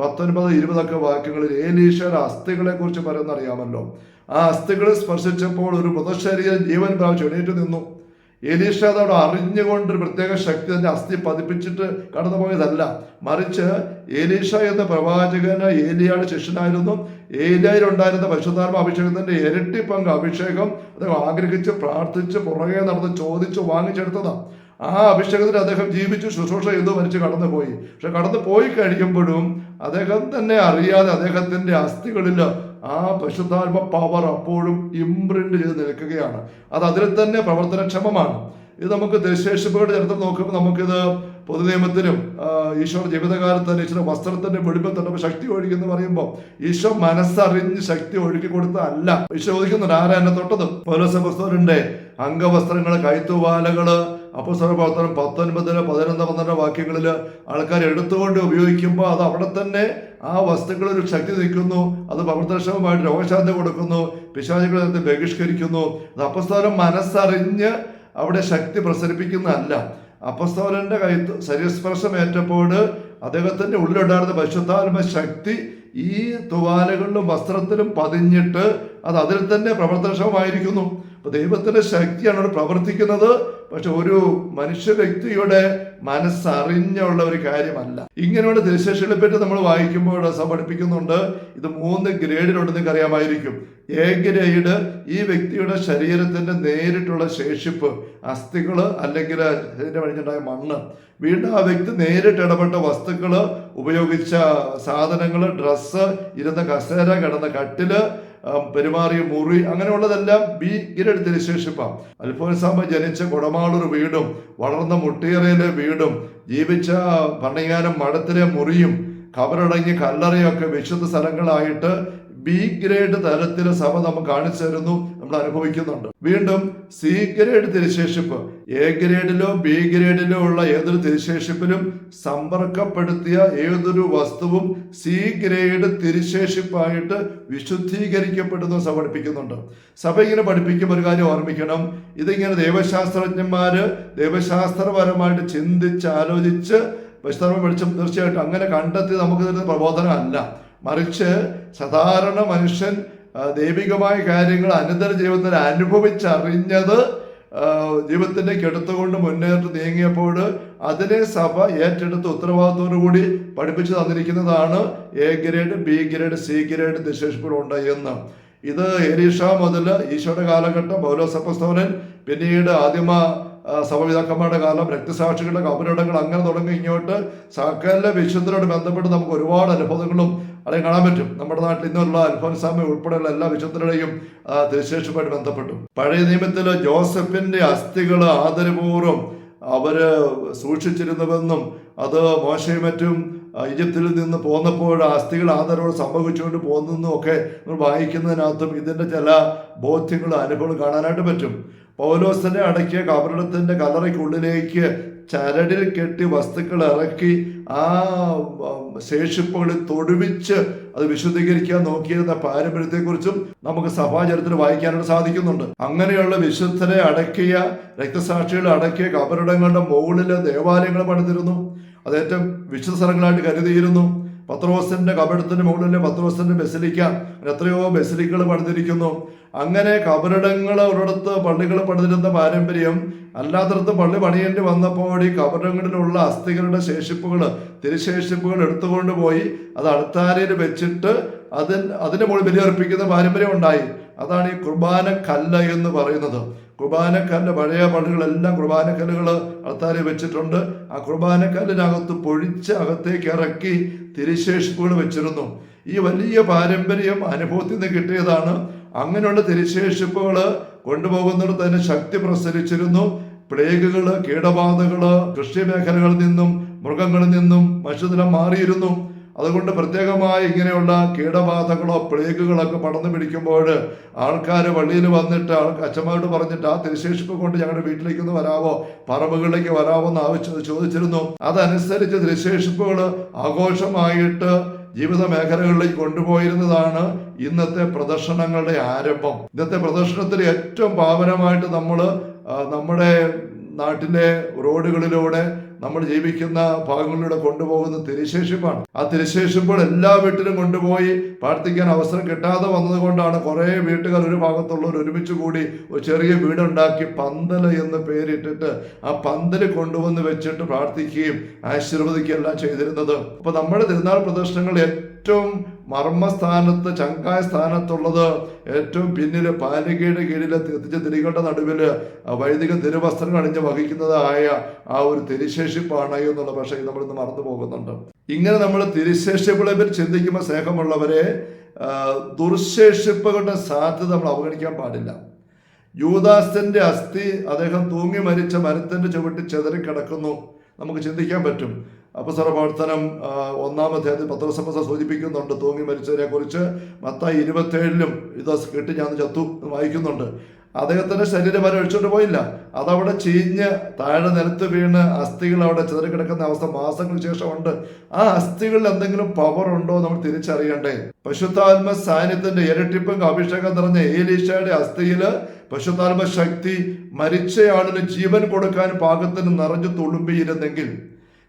Speaker 1: 19-20 വാക്യങ്ങളിൽ ഏലീശയുടെ അസ്ഥികളെ കുറിച്ച് പറയുന്ന അറിയാമല്ലോ. ആ അസ്ഥികളെ സ്പർശിച്ചപ്പോൾ ഒരു മൃതശരീരം ജീവൻ പ്രാപിച്ചു എണീറ്റ് നിന്നു. എലീശ അതവിടെ അറിഞ്ഞുകൊണ്ട് ഒരു പ്രത്യേക ശക്തി തന്നെ അസ്ഥി പതിപ്പിച്ചിട്ട് കടന്നു പോയതല്ല, മറിച്ച് എലീശ എന്ന പ്രവാചകന് ഏലിയായുടെ ശിഷ്യനായിരുന്നു. ഏലിയായിലുണ്ടായിരുന്ന പരിശുദ്ധാത്മ അഭിഷേകത്തിന്റെ ഇരട്ടി പങ്ക് അഭിഷേകം അദ്ദേഹം ആഗ്രഹിച്ച് പ്രാർത്ഥിച്ച് പുറകെ നടന്ന് ചോദിച്ച് വാങ്ങിച്ചെടുത്തതാണ്. ആ അഭിഷേകത്തിൽ അദ്ദേഹം ജീവിച്ചു, ശുശ്രൂഷ ചെയ്തു, മരിച്ച് കടന്നുപോയി. പക്ഷെ കടന്നു പോയി കഴിയുമ്പോഴും അദ്ദേഹം തന്നെ അറിയാതെ അദ്ദേഹത്തിന്റെ അസ്ഥികളിൽ ആ പരിശുദ്ധാത്മ പവർ അപ്പോഴും ഇംപ്രിന്റ് ചെയ്ത് നിൽക്കുകയാണ്. അത് അതിൽ തന്നെ പ്രവർത്തനക്ഷമമാണ്. ഇത് നമുക്ക് ശേഷിപ്പുകളുടെ ചരിത്രം നോക്കുമ്പോൾ നമുക്കിത് പൊതുനിയമത്തിലും ഈശോയുടെ ജീവിതകാലത്ത് തന്നെ ഈശോയുടെ വസ്ത്രത്തിന്റെ വെളിപ്പം തൊട്ടപ്പോൾ ശക്തി ഒഴുകിയെന്ന് പറയുമ്പോൾ ഈശോ മനസ്സറിഞ്ഞ് ശക്തി ഒഴുകി കൊടുത്തതല്ല. ഈശോ ചോദിക്കുന്നുണ്ട്, ആരാ എന്നെ തൊട്ടത്? പൗലോസ് അപ്പോസ്തലന്റെ അംഗവസ്ത്രങ്ങള്, കൈത്തൂവാലകള്, അപ്പോസ്തല പ്രവർത്തനം 19-11 വാക്യങ്ങളിൽ ആൾക്കാർ എടുത്തുകൊണ്ട് ഉപയോഗിക്കുമ്പോൾ അത് അവിടെ തന്നെ ആ വസ്തുക്കളിൽ ഒരു ശക്തി നിൽക്കുന്നു. അത് പ്രവർത്തനക്ഷമമായിട്ട് രോഗശാന്തി കൊടുക്കുന്നു, പിശാചുകളെ ബഹിഷ്കരിക്കുന്നു. അത് അപ്പോസ്തലൻ മനസ്സറിഞ്ഞ് അവിടെ ശക്തി പ്രസരിപ്പിക്കുന്നതല്ല. അപ്പോസ്തലന്റെ ശരീരസ്പർശം ഏറ്റപ്പോൾ അദ്ദേഹത്തിന്റെ ഉള്ളിലുണ്ടായിരുന്ന പരിശുദ്ധാത്മ ശക്തി ഈ തുവാലകളിലും വസ്ത്രത്തിലും പതിഞ്ഞിട്ട് അത് അതിൽ തന്നെ പ്രവർത്തനക്ഷമമായിരിക്കുന്നു. അപ്പൊ ദൈവത്തിന്റെ ശക്തിയാണ് അവിടെ പ്രവർത്തിക്കുന്നത്. പക്ഷെ ഒരു മനുഷ്യ വ്യക്തിയുടെ മനസ്സറിഞ്ഞുള്ള ഒരു കാര്യമല്ല. ഇങ്ങനെയുള്ള തിരുശേഷികളെ പറ്റി നമ്മൾ വായിക്കുമ്പോൾ സഭ പഠിപ്പിക്കുന്നുണ്ട്. ഇത് 3 ഗ്രേഡിലുണ്ട്, നിങ്ങൾക്ക് അറിയാമായിരിക്കും. എ ഗ്രേഡ് ഈ വ്യക്തിയുടെ ശരീരത്തിന്റെ നേരിട്ടുള്ള ശേഷിപ്പ്, അസ്ഥികള് അല്ലെങ്കിൽ ഇതിന്റെ വഴിഞ്ഞുണ്ടായ മണ്ണ്. വീണ്ടും ആ വ്യക്തി നേരിട്ട് ഇടപെട്ട വസ്തുക്കള്, ഉപയോഗിച്ച സാധനങ്ങള്, ഡ്രസ്സ്, ഇരുന്ന കസേര, കിടന്ന കട്ടില്, പെരുമാറിയ മുറി, അങ്ങനെയുള്ളതെല്ലാം ബി ഗ്രേഡ് തിരുശേഷിപ്പാണ്. അൽഫോൻസാമ്മ ജനിച്ച കൊടമാളൂർ വീടും വളർന്ന മുട്ടിയറയിലെ വീടും ജീവിച്ച പണിയാനം മഠത്തിലെ മുറിയും കബറടങ്ങിയ കല്ലറയൊക്കെ വിശുദ്ധ സ്ഥലങ്ങളായിട്ട് ബി ഗ്രേഡ് തലത്തിൽ സഭ നമുക്ക് കാണിച്ചു തരുന്നു, നമ്മൾ അനുഭവിക്കുന്നുണ്ട്. വീണ്ടും സി ഗ്രേഡ് തിരുശേഷിപ്പ്, എ ഗ്രേഡിലോ ബി ഗ്രേഡിലോ ഉള്ള ഏതൊരു തിരുശേഷിപ്പിലും സമ്പർക്കപ്പെടുത്തിയ ഏതൊരു വസ്തുവും സി ഗ്രേഡ് തിരുശേഷിപ്പായിട്ട് വിശുദ്ധീകരിക്കപ്പെടുന്നു സഭ പഠിപ്പിക്കുന്നുണ്ട്. സഭ ഇങ്ങനെ പഠിപ്പിക്കുമ്പോൾ ഒരു കാര്യം ഓർമ്മിക്കണം, ഇതിങ്ങനെ ദൈവശാസ്ത്രജ്ഞന്മാര് ദൈവശാസ്ത്രപരമായിട്ട് ചിന്തിച്ച് ആലോചിച്ച് വിശുദ്ധ വെളിച്ചം തീർച്ചയായിട്ടും അങ്ങനെ കണ്ടെത്തി നമുക്ക് തരുന്ന പ്രബോധനമല്ല. മറിച്ച് സാധാരണ മനുഷ്യൻ ദൈവികമായ കാര്യങ്ങൾ അനുദിന ജീവിതത്തിൽ അനുഭവിച്ചറിഞ്ഞത് ജീവിതത്തിന്റെ കെടുത്തുകൊണ്ട് മുന്നേറി നീങ്ങിയപ്പോൾ അതിനെ സഭ ഏറ്റെടുത്ത് ഉത്തരവാദിത്തോടു കൂടി പഠിപ്പിച്ചു തന്നിരിക്കുന്നതാണ് A grade B grade C grade തിരുശേഷിപ്പുകളുണ്ട് എന്ന്. ഇത് എലീഷ മുതൽ ഈശോയുടെ കാലഘട്ടം, പൗലോസ് അപ്പോസ്തലൻ, പിന്നീട് ആദിമ സഭപിതാക്കന്മാരുടെ കാലം, രക്തസാക്ഷികളുടെ കബറിടങ്ങൾ, അങ്ങനെ തുടങ്ങി ഇങ്ങോട്ട് സകല വിശുദ്ധരോട് ബന്ധപ്പെട്ട് നമുക്ക് ഒരുപാട് അനുഭവങ്ങളും അവിടെ കാണാൻ പറ്റും. നമ്മുടെ നാട്ടിൽ ഇന്നുള്ള അൽഫോൻസാമ്മ ഉൾപ്പെടെയുള്ള എല്ലാ വിശുദ്ധരുടെയും തിരുശേഷിപ്പുമായിട്ട് ബന്ധപ്പെട്ടു. പഴയ നിയമത്തിൽ ജോസഫിന്റെ അസ്ഥികൾ ആദരപൂർവ്വം അവര് സൂക്ഷിച്ചിരുന്നുവെന്നും അത് മോശയും മറ്റും ഈജിപ്തിൽ നിന്ന് പോന്നപ്പോൾ അസ്ഥികൾ ആദരവോട് സംഭവിച്ചുകൊണ്ട് പോകുന്നതും ഒക്കെ നമ്മൾ വായിക്കുന്നതിനകത്തും ഇതിന്റെ ചില ബോധ്യങ്ങളും അനുഭവങ്ങളും കാണാനായിട്ട് പറ്റും. പൗലോസിനെ അടക്കിയ കബറിടത്തിന്റെ കല്ലറയ്ക്കുള്ളിലേക്ക് ചരടിൽ കെട്ടി വസ്തുക്കൾ ഇറക്കി ആ ശേഷിപ്പുകളിൽ തൊടുവിച്ച് അത് വിശുദ്ധീകരിക്കാൻ നോക്കിയിരുന്ന പാരമ്പര്യത്തെക്കുറിച്ചും നമുക്ക് സഭാചരിത്രത്തിൽ വായിക്കാനായിട്ട് സാധിക്കുന്നുണ്ട്. അങ്ങനെയുള്ള വിശുദ്ധരെ അടക്കിയ, രക്തസാക്ഷികളെ അടക്കിയ കബറിടങ്ങളുടെ മുകളില് ദേവാലയങ്ങൾ പണിതിരുന്നു. അത് ഏറ്റവും വിശുദ്ധ സ്ഥലങ്ങളായിട്ട് കരുതിയിരുന്നു. പത്രോസിന്റെ കബറിടത്തിന്റെ മുകളിലെ പത്രോസിന്റെ ബസിലിക്ക, എത്രയോ ബസിലിക്കകൾ പണിതിരിക്കുന്നു. അങ്ങനെ കബറിടങ്ങൾ ഒരിടത്ത് പള്ളികൾ പണിതിരുന്ന പാരമ്പര്യം അല്ലാത്തടത്ത് പള്ളി പണിയേണ്ടി വന്നപ്പോൾ ഈ കബറിടങ്ങളിലുള്ള അസ്ഥികളുടെ ശേഷിപ്പുകൾ, തിരുശേഷിപ്പുകൾ എടുത്തുകൊണ്ട് പോയി അത് അൾത്താരയിൽ വെച്ചിട്ട് അതിന്റെ മുകളിൽ ബലിയർപ്പിക്കുന്ന പാരമ്പര്യം ഉണ്ടായി. അതാണ് ഈ കുർബാന കല്ല് എന്ന് പറയുന്നത്. കുർബാനക്കല്ല്, പഴയ പള്ളികളെല്ലാം കുർബാനക്കല്ലുകൾ അൾത്താരയിൽ വെച്ചിട്ടുണ്ട്. ആ കുർബാനക്കല്ലിനകത്ത് പൊഴിച്ച് അകത്തേക്ക് ഇറക്കി തിരുശേഷിപ്പുകൾ വെച്ചിരുന്നു. ഈ വലിയ പാരമ്പര്യം അനുഭവത്തിൽ നിന്ന് കിട്ടിയതാണ്. അങ്ങനെയുള്ള തിരുശേഷിപ്പുകൾ കൊണ്ടുപോകുന്നിടത്ത് തന്നെ ശക്തി പ്രസരിച്ചിരുന്നു. പ്ലേഗുകള്, കീടബാധകള് കൃഷി മേഖലകളിൽ നിന്നും മൃഗങ്ങളിൽ നിന്നും മനുഷ്യനിലം മാറിയിരുന്നു. അതുകൊണ്ട് പ്രത്യേകമായി ഇങ്ങനെയുള്ള കീടബാധകളോ പ്ലേഗുകളൊക്കെ പടർന്നു പിടിക്കുമ്പോൾ ആൾക്കാർ പള്ളിയിൽ വന്നിട്ട് അച്ഛന്മാരോട് പറഞ്ഞിട്ട് ആ തിരുശേഷിപ്പ് കൊണ്ട് ഞങ്ങളുടെ വീട്ടിലേക്ക് ഒന്ന് വരാവോ, പറമ്പുകളിലേക്ക് വരാവോ എന്ന് ചോദിച്ചിരുന്നു. അതനുസരിച്ച് തിരുശേഷിപ്പുകൾ ആഘോഷമായിട്ട് ജീവിത മേഖലകളിലേക്ക് കൊണ്ടുപോയിരുന്നതാണ് ഇന്നത്തെ പ്രദർശനങ്ങളുടെ ആരംഭം. ഇന്നത്തെ പ്രദർശനത്തിൽ ഏറ്റവും പാവനമായിട്ട് നമ്മുടെ നാട്ടിലെ റോഡുകളിലൂടെ നമ്മൾ ജീവിക്കുന്ന ഭാഗങ്ങളിലൂടെ കൊണ്ടുപോകുന്ന തിരുശേഷിപ്പാണ്. ആ തിരുശേഷിപ്പുകൾ എല്ലാ വീട്ടിലും കൊണ്ടുപോയി പ്രാർത്ഥിക്കാൻ അവസരം കിട്ടാതെ വന്നതുകൊണ്ടാണ് കുറേ വീട്ടുകാർ ഒരു ഭാഗത്തുള്ളവർ ഒരുമിച്ച് കൂടി ഒരു ചെറിയ വീടുണ്ടാക്കി പന്തല് എന്ന് പേരിട്ടിട്ട് ആ പന്തല് കൊണ്ടുവന്ന് വെച്ചിട്ട് പ്രാർത്ഥിക്കുകയും ആശീർവദിക്കുകയും എല്ലാം ചെയ്തിരുന്നത്. അപ്പൊ നമ്മുടെ തിരുനാൾ പ്രദർശനങ്ങൾ ഏറ്റവും മർമ്മസ്ഥാനത്ത്, ചങ്കായ സ്ഥാനത്തുള്ളത് ഏറ്റവും പിന്നില് പാലികയുടെ കീഴില് എത്തിച്ച തിരികളുടെ നടുവില് വൈദിക തിരുവസ്ത്രങ്ങൾ അണിഞ്ഞ് വഹിക്കുന്നതായ ആ ഒരു തിരുശേഷിപ്പാണ് എന്നുള്ള പക്ഷേ നമ്മളിന്ന് മറന്നു പോകുന്നുണ്ട്. ഇങ്ങനെ നമ്മൾ തിരുശേഷിപ്പുകളെ പറ്റി ചിന്തിക്കുമ്പോൾ സ്നേഹമുള്ളവരെ, ദുർശേഷിപ്പുകളുടെ സാധ്യത നമ്മൾ അവഗണിക്കാൻ പാടില്ല. യൂദാസിന്റെ അസ്ഥി അദ്ദേഹം തൂങ്ങി മരിച്ച മരത്തിന്റെ ചുവട്ടിൽ ചെതറിക്കിടക്കുന്നു, നമുക്ക് ചിന്തിക്കാൻ പറ്റും. അപ്പോസ്തല പ്രവർത്തനം 1-ാം അധ്യായത്തിൽ പത്രോസ് സൂചിപ്പിക്കുന്നുണ്ട് തൂങ്ങി മരിച്ചതിനെ കുറിച്ച്. മത്തായി 27-ലും ഇത് കേട്ട് ഞാൻ ചത്തു വായിക്കുന്നുണ്ട്. അദ്ദേഹത്തിന്റെ ശരീരം വരെ ഒഴിച്ചുകൊണ്ട് പോയില്ല, അതവിടെ ചീഞ്ഞ് താഴെ നിലത്ത് വീണ് അസ്ഥികൾ അവിടെ ചെതറിക്കിടക്കുന്ന അവസ്ഥ മാസങ്ങൾക്ക് ശേഷമുണ്ട്. ആ അസ്ഥികളിൽ എന്തെങ്കിലും പവർ ഉണ്ടോ നമ്മൾ തിരിച്ചറിയണ്ടേ? പരിശുദ്ധാത്മ സാന്നിധ്യത്തിന്റെ ഇരട്ടിപ്പും അഭിഷേകം നിറഞ്ഞ ഏലീശയുടെ അസ്ഥിയില് പരിശുദ്ധാത്മ ശക്തി മരിച്ചയാളിന് ജീവൻ കൊടുക്കാൻ പാകത്തിന് നിറഞ്ഞു തുളുമ്പിയിരുന്നെങ്കിൽ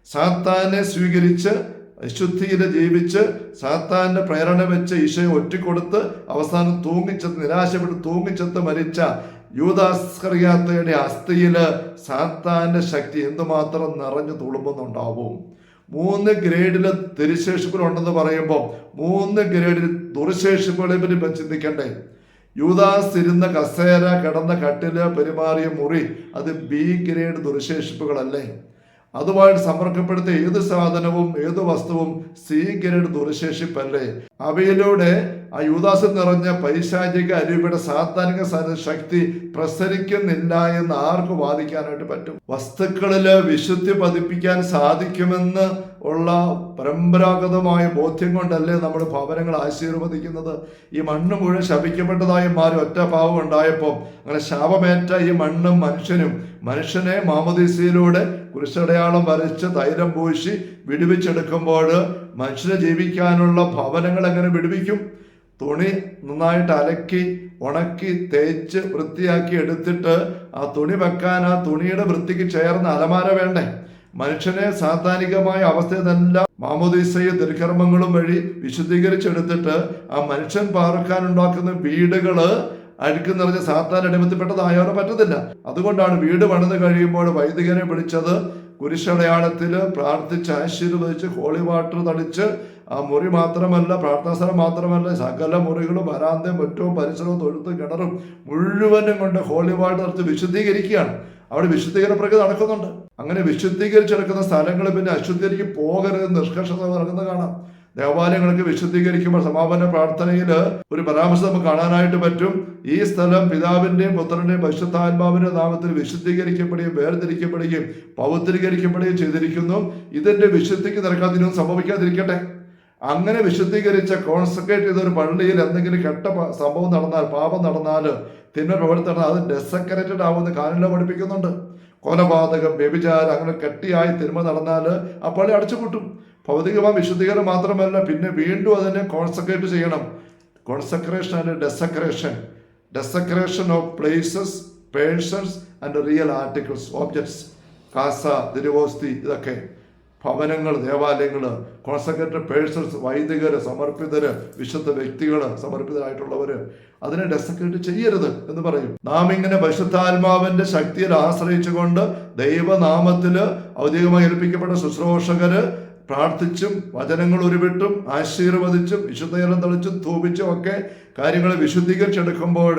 Speaker 1: സാത്താനെ സ്വീകരിച്ച് അശുദ്ധിയിൽ ജീവിച്ച് സാത്താന്റെ പ്രേരണ വെച്ച് ഈശോയെ ഒറ്റിക്കൊടുത്ത് അവസാനം തൂങ്ങിച്ചെത്ത് നിരാശപ്പെട്ട് തൂങ്ങിച്ചെത്ത് മരിച്ച യൂദാസ്കറിയാത്തയുടെ അസ്ഥിയില് സാത്താന്റെ ശക്തി എന്തുമാത്രം നിറഞ്ഞു തുളുമ്പുന്നുണ്ടാവും. 3 ഗ്രേഡില് തിരുശേഷിപ്പുകളുണ്ടെന്ന് പറയുമ്പോൾ 3 ഗ്രേഡിൽ ദുർശേഷിപ്പുകളെ പറ്റി ചിന്തിക്കണ്ടേ? യൂദാസ് ഇരുന്ന കസേര, കിടന്ന കട്ടില്, പെരുമാറിയ മുറി, അത് ബി ഗ്രേഡ് ദുർശേഷിപ്പുകളല്ലേ? അതുമായിട്ട് സമ്പർക്കപ്പെടുത്തിയ ഏത് സാധനവും ഏത് വസ്തുവും സി ഗ്രേഡ് ദുർശേഷിപ്പല്ലേ? അവയിലൂടെ ആ യൂദാസിൽ നിറഞ്ഞ പൈശാചിക അരൂപിയുടെ സാത്താനിക ശക്തി പ്രസരിക്കുന്നില്ല എന്ന് ആർക്ക് വാദിക്കാനായിട്ട് പറ്റും? വസ്തുക്കളില് വിശുദ്ധി പതിപ്പിക്കാൻ സാധിക്കുമെന്ന് ഉള്ള പരമ്പരാഗതമായ ബോധ്യം കൊണ്ടല്ലേ നമ്മൾ ഭവനങ്ങൾ ആശീർവദിക്കുന്നത്? ഈ മണ്ണ് മുഴുവൻ ശപിക്കപ്പെട്ടതായി മാറി ഒറ്റ പാവം ഉണ്ടായപ്പോൾ അങ്ങനെ ശാപമേറ്റ ഈ മണ്ണും മനുഷ്യനെ മാമോദീസയിലൂടെ കുരിശടയാളം വരച്ച് തൈലം പൂശി വിടുവിച്ചെടുക്കുമ്പോൾ മനുഷ്യനെ ജീവിക്കാനുള്ള ഭവനങ്ങൾ എങ്ങനെ വിടുവിക്കും? തുണി നന്നായിട്ട് അലക്കി ഉണക്കി തേച്ച് വൃത്തിയാക്കി എടുത്തിട്ട് ആ തുണി വെക്കാൻ ആ തുണിയുടെ വൃത്തിക്ക് ചേർന്ന അലമാര വേണ്ടേ? മനുഷ്യനെ സാത്താനികമായ അവസ്ഥയെല്ലാം മാമോദീസയും തിരുക്കർമ്മങ്ങളും വഴി വിശുദ്ധീകരിച്ചെടുത്തിട്ട് ആ മനുഷ്യൻ പാർക്കാനുണ്ടാക്കുന്ന വീടുകള് അഴുക്ക് നിറഞ്ഞ സാത്താൻ അടിമത്തിൽപ്പെട്ടതായാലും പറ്റത്തില്ല. അതുകൊണ്ടാണ് വീട് പണിത് കഴിയുമ്പോൾ വൈദികനെ വിളിച്ചത് കുരിശടയാളത്തില് പ്രാർത്ഥിച്ച് ആശീർവദിച്ച് ഹോളി വാട്ടർ തളിച്ച് ആ മുറി മാത്രമല്ല, പ്രാർത്ഥനാ സ്ഥലം മാത്രമല്ല, സകല മുറികളും വരാന്തയും മുറ്റവും പരിസരവും തൊഴുത്തും കിണറും മുഴുവനും കൊണ്ട് ഹോളി വാട്ടർ തളിച്ച് വിശുദ്ധീകരിക്കുകയാണ്. അവിടെ വിശുദ്ധീകരണ പ്രക്രിയ നടക്കുന്നുണ്ട്. അങ്ങനെ വിശുദ്ധീകരിച്ചെടുക്കുന്ന സ്ഥലങ്ങൾ പിന്നെ അശുദ്ധിയിലേക്ക് പോകരുത് നിഷ്കർഷത നടക്കുന്നത് കാണാം. ദേവാലയങ്ങൾക്ക് വിശുദ്ധീകരിക്കുമ്പോൾ സമാപന പ്രാർത്ഥനയിൽ ഒരു പരാമർശം നമുക്ക് കാണാനായിട്ട് പറ്റും. ഈ സ്ഥലം പിതാവിന്റെയും പുത്രന്റെയും പരിശുദ്ധാത്മാവിന്റെ നാമത്തിൽ വിശുദ്ധീകരിക്കപ്പെടുകയും വേർതിരിക്കപ്പെടുകയും പവിത്രീകരിക്കപ്പെടുകയും ചെയ്തിരിക്കുന്നു. ഇതിന്റെ വിശുദ്ധിക്ക് നിരക്കാതിനും സംഭവിക്കാതിരിക്കട്ടെ. അങ്ങനെ വിശുദ്ധീകരിച്ച കോൺസെൻട്രേറ്റ് ചെയ്ത ഒരു പള്ളിയിൽ എന്തെങ്കിലും കെട്ട സംഭവം നടന്നാൽ, പാപം നടന്നാൽ, തിന്മ പ്രവർത്തനം, അത് ഡെസക്കറേറ്റഡ് ആവുമെന്ന് കാനല പഠിപ്പിക്കുന്നുണ്ട്. കൊലപാതകം, വ്യഭിചാരം, അങ്ങനെ കെട്ടിയായി തിന്മ നടന്നാൽ ആ പള്ളി അടച്ചുപൂട്ടും. ഭൗതികമായ വിശുദ്ധീകരണം മാത്രമല്ല, പിന്നെ വീണ്ടും അതിനെ കോൺസെൻട്രേറ്റ് ചെയ്യണം. Concentration and desecration of places, persons and real articles, objects, കാസ, തിരുവോസ്തി, ഇതൊക്കെ ഭവനങ്ങൾ, ദേവാലയങ്ങള്, കോൺസെൻട്രേറ്റഡ് പേഴ്സൺസ്, വൈദികര്, സമർപ്പിതര്, വിശുദ്ധ വ്യക്തികള്, സമർപ്പിതരായിട്ടുള്ളവര്, അതിനെ ഡെസക്രേറ്റ് ചെയ്യരുത് എന്ന് പറയും. നാം ഇങ്ങനെ പരിശുദ്ധാത്മാവിന്റെ ശക്തിയിൽ ആശ്രയിച്ചുകൊണ്ട് ദൈവനാമത്തില് ഔദ്യോഗികമായി ഏൽപ്പിക്കപ്പെട്ട ശുശ്രൂഷകര് പ്രാർത്ഥിച്ചും വചനങ്ങൾ ഉരുവിട്ടും ആശീർവദിച്ചും വിശുദ്ധജലം തളിച്ചും ധൂപിച്ചും ഒക്കെ കാര്യങ്ങൾ വിശുദ്ധീകരിച്ചെടുക്കുമ്പോൾ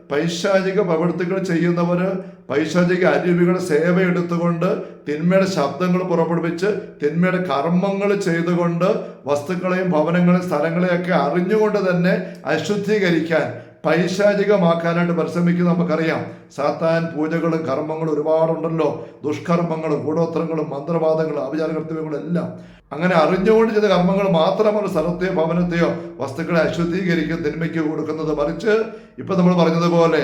Speaker 1: പൈശാചിക പ്രവൃത്തികൾ ചെയ്യുന്നവര് പൈശാചിക അരുവികളുടെ സേവ എടുത്തുകൊണ്ട് തിന്മയുടെ ശബ്ദങ്ങൾ പുറപ്പെടുവിച്ച് തിന്മയുടെ കർമ്മങ്ങൾ ചെയ്തുകൊണ്ട് വസ്തുക്കളെയും ഭവനങ്ങളെയും സ്ഥലങ്ങളെയൊക്കെ അറിഞ്ഞുകൊണ്ട് തന്നെ അശുദ്ധീകരിക്കാൻ, പൈശാചികമാക്കാനായിട്ട് പരിശ്രമിക്കുന്നത് നമുക്കറിയാം. സാത്താൻ പൂജകളും കർമ്മങ്ങളും ഒരുപാടുണ്ടല്ലോ. ദുഷ്കർമ്മങ്ങളും കൂടോത്രങ്ങളും മന്ത്രവാദങ്ങളും ആഭിചാരകർത്തവ്യങ്ങളും എല്ലാം. അങ്ങനെ അറിഞ്ഞുകൊണ്ട് ചെയ്ത കർമ്മങ്ങൾ മാത്രമല്ല സ്ഥലത്തെയോ ഭവനത്തെയോ വസ്തുക്കളെ അശുദ്ധീകരിക്കും, തിന്മയ്ക്ക് കൊടുക്കുന്നത്. മറിച്ച് ഇപ്പൊ നമ്മൾ പറഞ്ഞതുപോലെ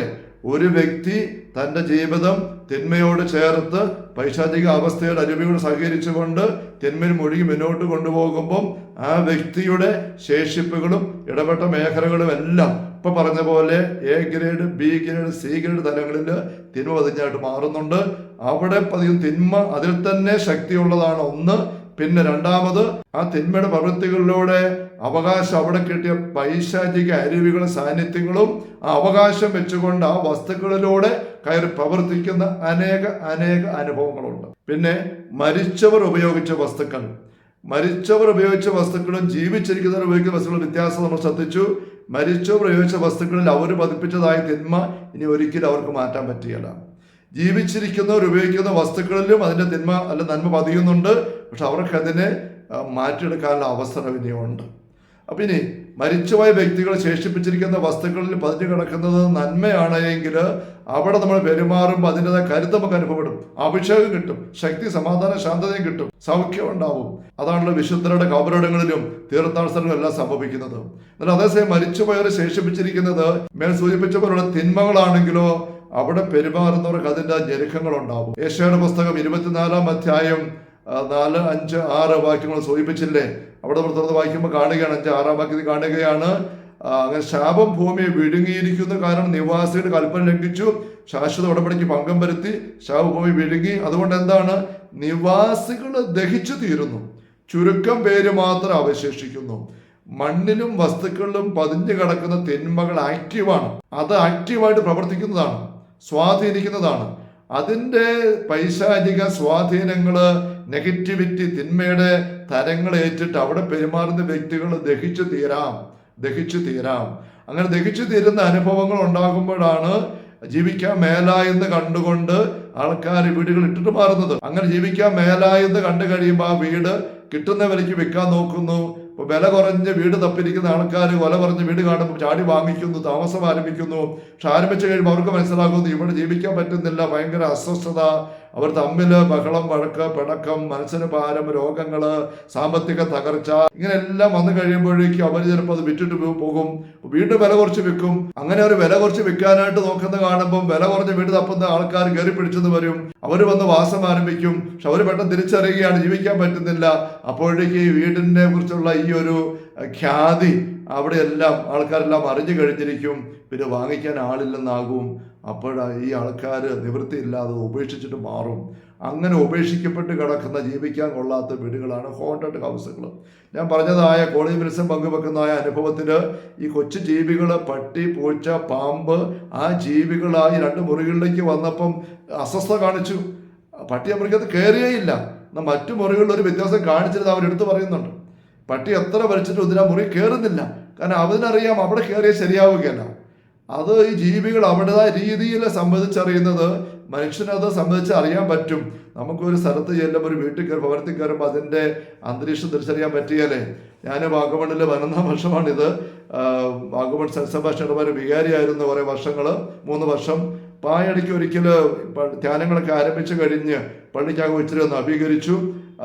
Speaker 1: ഒരു വ്യക്തി തൻ്റെ ജീവിതം തിന്മയോട് ചേർത്ത് പൈശാചിക അവസ്ഥയുടെ അരുവിയോട് സഹകരിച്ചുകൊണ്ട് തിന്മയിൽ മുഴുകി മുന്നോട്ട് കൊണ്ടുപോകുമ്പം ആ വ്യക്തിയുടെ ശേഷിപ്പുകളും ഇടപെട്ട മേഖലകളും എല്ലാം ഇപ്പൊ പറഞ്ഞ പോലെ A grade, B grade, C grade തലങ്ങളിൽ തിന്മ പതിഞ്ഞായിട്ട് മാറുന്നുണ്ട്. അവിടെ പതിയും തിന്മ അതിൽ തന്നെ ശക്തിയുള്ളതാണ് ഒന്ന്. പിന്നെ രണ്ടാമത് ആ തിന്മയുടെ പ്രവൃത്തികളിലൂടെ അവകാശം അവിടെ കിട്ടിയ പൈശാചിക അരുവികളും സാന്നിധ്യങ്ങളും ആ അവകാശം വെച്ചുകൊണ്ട് ആ വസ്തുക്കളിലൂടെ കയറി പ്രവർത്തിക്കുന്ന അനേക അനുഭവങ്ങളുണ്ട്. പിന്നെ മരിച്ചവർ ഉപയോഗിച്ച വസ്തുക്കളും ജീവിച്ചിരിക്കുന്നവർ ഉപയോഗിക്കുന്ന വസ്തുക്കളും വ്യത്യാസം നമ്മൾ ശ്രദ്ധിച്ചു. മരിച്ചവർ ഉപയോഗിച്ച വസ്തുക്കളിൽ അവർ പതിപ്പിച്ചതായ തിന്മ ഇനി ഒരിക്കലും അവർക്ക് മാറ്റാൻ പറ്റുകയില്ല. ജീവിച്ചിരിക്കുന്നവർ ഉപയോഗിക്കുന്ന വസ്തുക്കളിലും അതിന്റെ തിന്മ അല്ല നന്മ പതിയുന്നുണ്ട്. പക്ഷെ അവർക്ക് അതിനെ മാറ്റിയെടുക്കാനുള്ള അവസരം ഇനിയുണ്ട്. അപ്പൊ ഇനി മരിച്ചുപോയ വ്യക്തികൾ ശേഷിപ്പിച്ചിരിക്കുന്ന വസ്തുക്കളിൽ പതിഞ്ഞു കിടക്കുന്നത് നന്മയാണ് എങ്കിൽ അവിടെ നമ്മൾ പെരുമാറുമ്പോൾ അതിൻ്റെതായ കരുത്ത് നമുക്ക് അനുഭവപ്പെടും. അഭിഷേകം കിട്ടും, ശക്തി, സമാധാനം, ശാന്തതയും കിട്ടും, സൗഖ്യം ഉണ്ടാവും. അതാണല്ലോ വിശുദ്ധരുടെ കബറിടങ്ങളിലും തീർത്ഥാടനങ്ങളിലും എല്ലാം സംഭവിക്കുന്നത്. എന്നാൽ അതേസമയം മരിച്ചുപോയവരെ ശേഷിപ്പിച്ചിരിക്കുന്നത് മേൽ സൂചിപ്പിച്ച പോലുള്ള തിന്മകളാണെങ്കിലോ അവിടെ പെരുമാറുന്നവർക്ക് അതിൻ്റെ ഞെരുക്കങ്ങളുണ്ടാവും. യേശയ്യായുടെ പുസ്തകം 24-ാം അധ്യായം 4, 5, 6 വാക്യങ്ങൾ സൂചിപ്പിച്ചില്ലേ? അവിടെ നമ്മൾ തുറന്ന് വായിക്കുമ്പോൾ കാണുകയാണ്, 5, 6 വാക്യത്തിൽ കാണുകയാണ്, അങ്ങനെ ശാപം ഭൂമിയെ വിഴുങ്ങിയിരിക്കുന്നു, കാരണം നിവാസികളുടെ കൽപ്പന ലംഘിച്ചു, ശാശ്വത ഉടമ്പടിക്ക് ഭംഗം വരുത്തി, ശാപഭൂമി വിഴുങ്ങി. അതുകൊണ്ട് എന്താണ്? നിവാസികൾ ദഹിച്ചു തീരുന്നു. ചുരുക്കം പേര് മാത്രം അവശേഷിക്കുന്നു. മണ്ണിലും വസ്തുക്കളിലും പതിഞ്ഞു കിടക്കുന്ന തിന്മകൾ ആക്റ്റീവാണ്. അത് ആക്റ്റീവായിട്ട് പ്രവർത്തിക്കുന്നതാണ്, സ്വാധീനിക്കുന്നതാണ്. അതിൻ്റെ പൈശാചിക സ്വാധീനങ്ങള്, നെഗറ്റിവിറ്റി, തിന്മയുടെ തരങ്ങൾ ഏറ്റിട്ട് അവിടെ പെരുമാറുന്ന വ്യക്തികൾ ദഹിച്ചു തീരാം. അങ്ങനെ ദഹിച്ചു തീരുന്ന അനുഭവങ്ങൾ ഉണ്ടാകുമ്പോഴാണ് ജീവിക്കാൻ മേല എന്ന് കണ്ടുകൊണ്ട് ആൾക്കാർ വീടുകൾ ഇട്ടിട്ട് മാറുന്നത്. അങ്ങനെ ജീവിക്കാൻ മേല എന്ന് കണ്ടു കഴിയുമ്പോൾ ആ വീട് കിട്ടുന്ന വിലയ്ക്ക് വിൽക്കാൻ നോക്കുന്നു. ഇപ്പൊ വില കുറഞ്ഞ വീട് തപ്പിരിക്കുന്ന ആൾക്കാർ വില കുറഞ്ഞ വീട് കാണുമ്പോൾ ചാടി വാങ്ങിക്കുന്നു, താമസം ആരംഭിക്കുന്നു. പക്ഷെ ആരംഭിച്ചു കഴിയുമ്പോൾ അവർക്ക് മനസ്സിലാക്കുന്നു ഇവിടെ ജീവിക്കാൻ പറ്റുന്നില്ല, ഭയങ്കര അസ്വസ്ഥത, അവർ തമ്മിൽ ബഹളം, വഴക്ക്, പിണക്കം, മനസ്സിന് ഭാരം, രോഗങ്ങള്, സാമ്പത്തിക തകർച്ച, ഇങ്ങനെല്ലാം വന്നു കഴിയുമ്പോഴേക്കും അവർ ചിലപ്പോൾ അത് വിറ്റിട്ട് പോകും, വീണ്ടും വില കുറച്ച് വിൽക്കും. അങ്ങനെ ഒരു വില കുറച്ച് വിൽക്കാനായിട്ട് നോക്കുന്ന കാണുമ്പോൾ വില കുറഞ്ഞ വീട് തപ്പുന്ന ആൾക്കാർ കയറി പിടിച്ചെന്ന് വരും. അവർ വന്ന് വാസം ആരംഭിക്കും. പക്ഷെ അവർ പെട്ടെന്ന് തിരിച്ചറിയുകയാണ് ജീവിക്കാൻ പറ്റുന്നില്ല. അപ്പോഴേക്ക് ഈ വീടിനെ കുറിച്ചുള്ള ഈ ഒരു ഖ്യാതി അവിടെയെല്ലാം ആൾക്കാരെല്ലാം അറിഞ്ഞു കഴിഞ്ഞിരിക്കും. പിന്നെ വാങ്ങിക്കാൻ ആളില്ലെന്നാകും. അപ്പോഴാണ് ഈ ആൾക്കാർ നിവൃത്തിയില്ലാതെ ഉപേക്ഷിച്ചിട്ട് മാറും. അങ്ങനെ ഉപേക്ഷിക്കപ്പെട്ട് കിടക്കുന്ന ജീവിക്കാൻ കൊള്ളാത്ത വീടുകളാണ് ഹോണ്ടഡ് ഹൗസുകൾ. ഞാൻ പറഞ്ഞതായ കോളേജ് വിൽസൺ പങ്കുവെക്കുന്നതായ അനുഭവത്തിൽ ഈ കൊച്ചു ജീവികൾ, പട്ടി, പൂച്ച, പാമ്പ്, ആ ജീവികളായി 2 മുറികളിലേക്ക് വന്നപ്പം അസ്വസ്ഥത കാണിച്ചു. പട്ടി അമൃക്കത്ത് കയറിയേയില്ല. എന്നാൽ മറ്റു മുറികളിൽ ഒരു വ്യത്യാസം കാണിച്ചിരുന്നത് അവരെടുത്ത് പറയുന്നുണ്ട്. പട്ടി എത്ര വലിച്ചിട്ട് ഇതിനാ മുറി കയറുന്നില്ല. കാരണം അവനറിയാം അവിടെ കയറിയാൽ ശരിയാവുകയല്ല. അത് ഈ ജീവികൾ അവരുടേതായ രീതിയിൽ സംബന്ധിച്ചറിയുന്നത് മനുഷ്യനത് സംബന്ധിച്ച് അറിയാൻ പറ്റും. നമുക്കൊരു സ്ഥലത്ത് ചെല്ലുമ്പോൾ, ഒരു വീട്ടിൽ കയറി ഭവനത്തിൽ കയറുമ്പോൾ അതിൻ്റെ അന്തരീക്ഷം തിരിച്ചറിയാൻ പറ്റിയാലേ. ഞാൻ വാഗമണ്ണിൽ 11ാം വർഷമാണിത്. വാഗമൺ സത്സഭാഷയുടെ വികാരിയായിരുന്നു കുറേ വർഷങ്ങൾ, 3 വർഷം. പായടിക്ക് ഒരിക്കൽ ധ്യാനങ്ങളൊക്കെ ആരംഭിച്ചു കഴിഞ്ഞ് പള്ളിക്കകം ഇച്ചിരി ഒന്ന് അഭികരിച്ചു.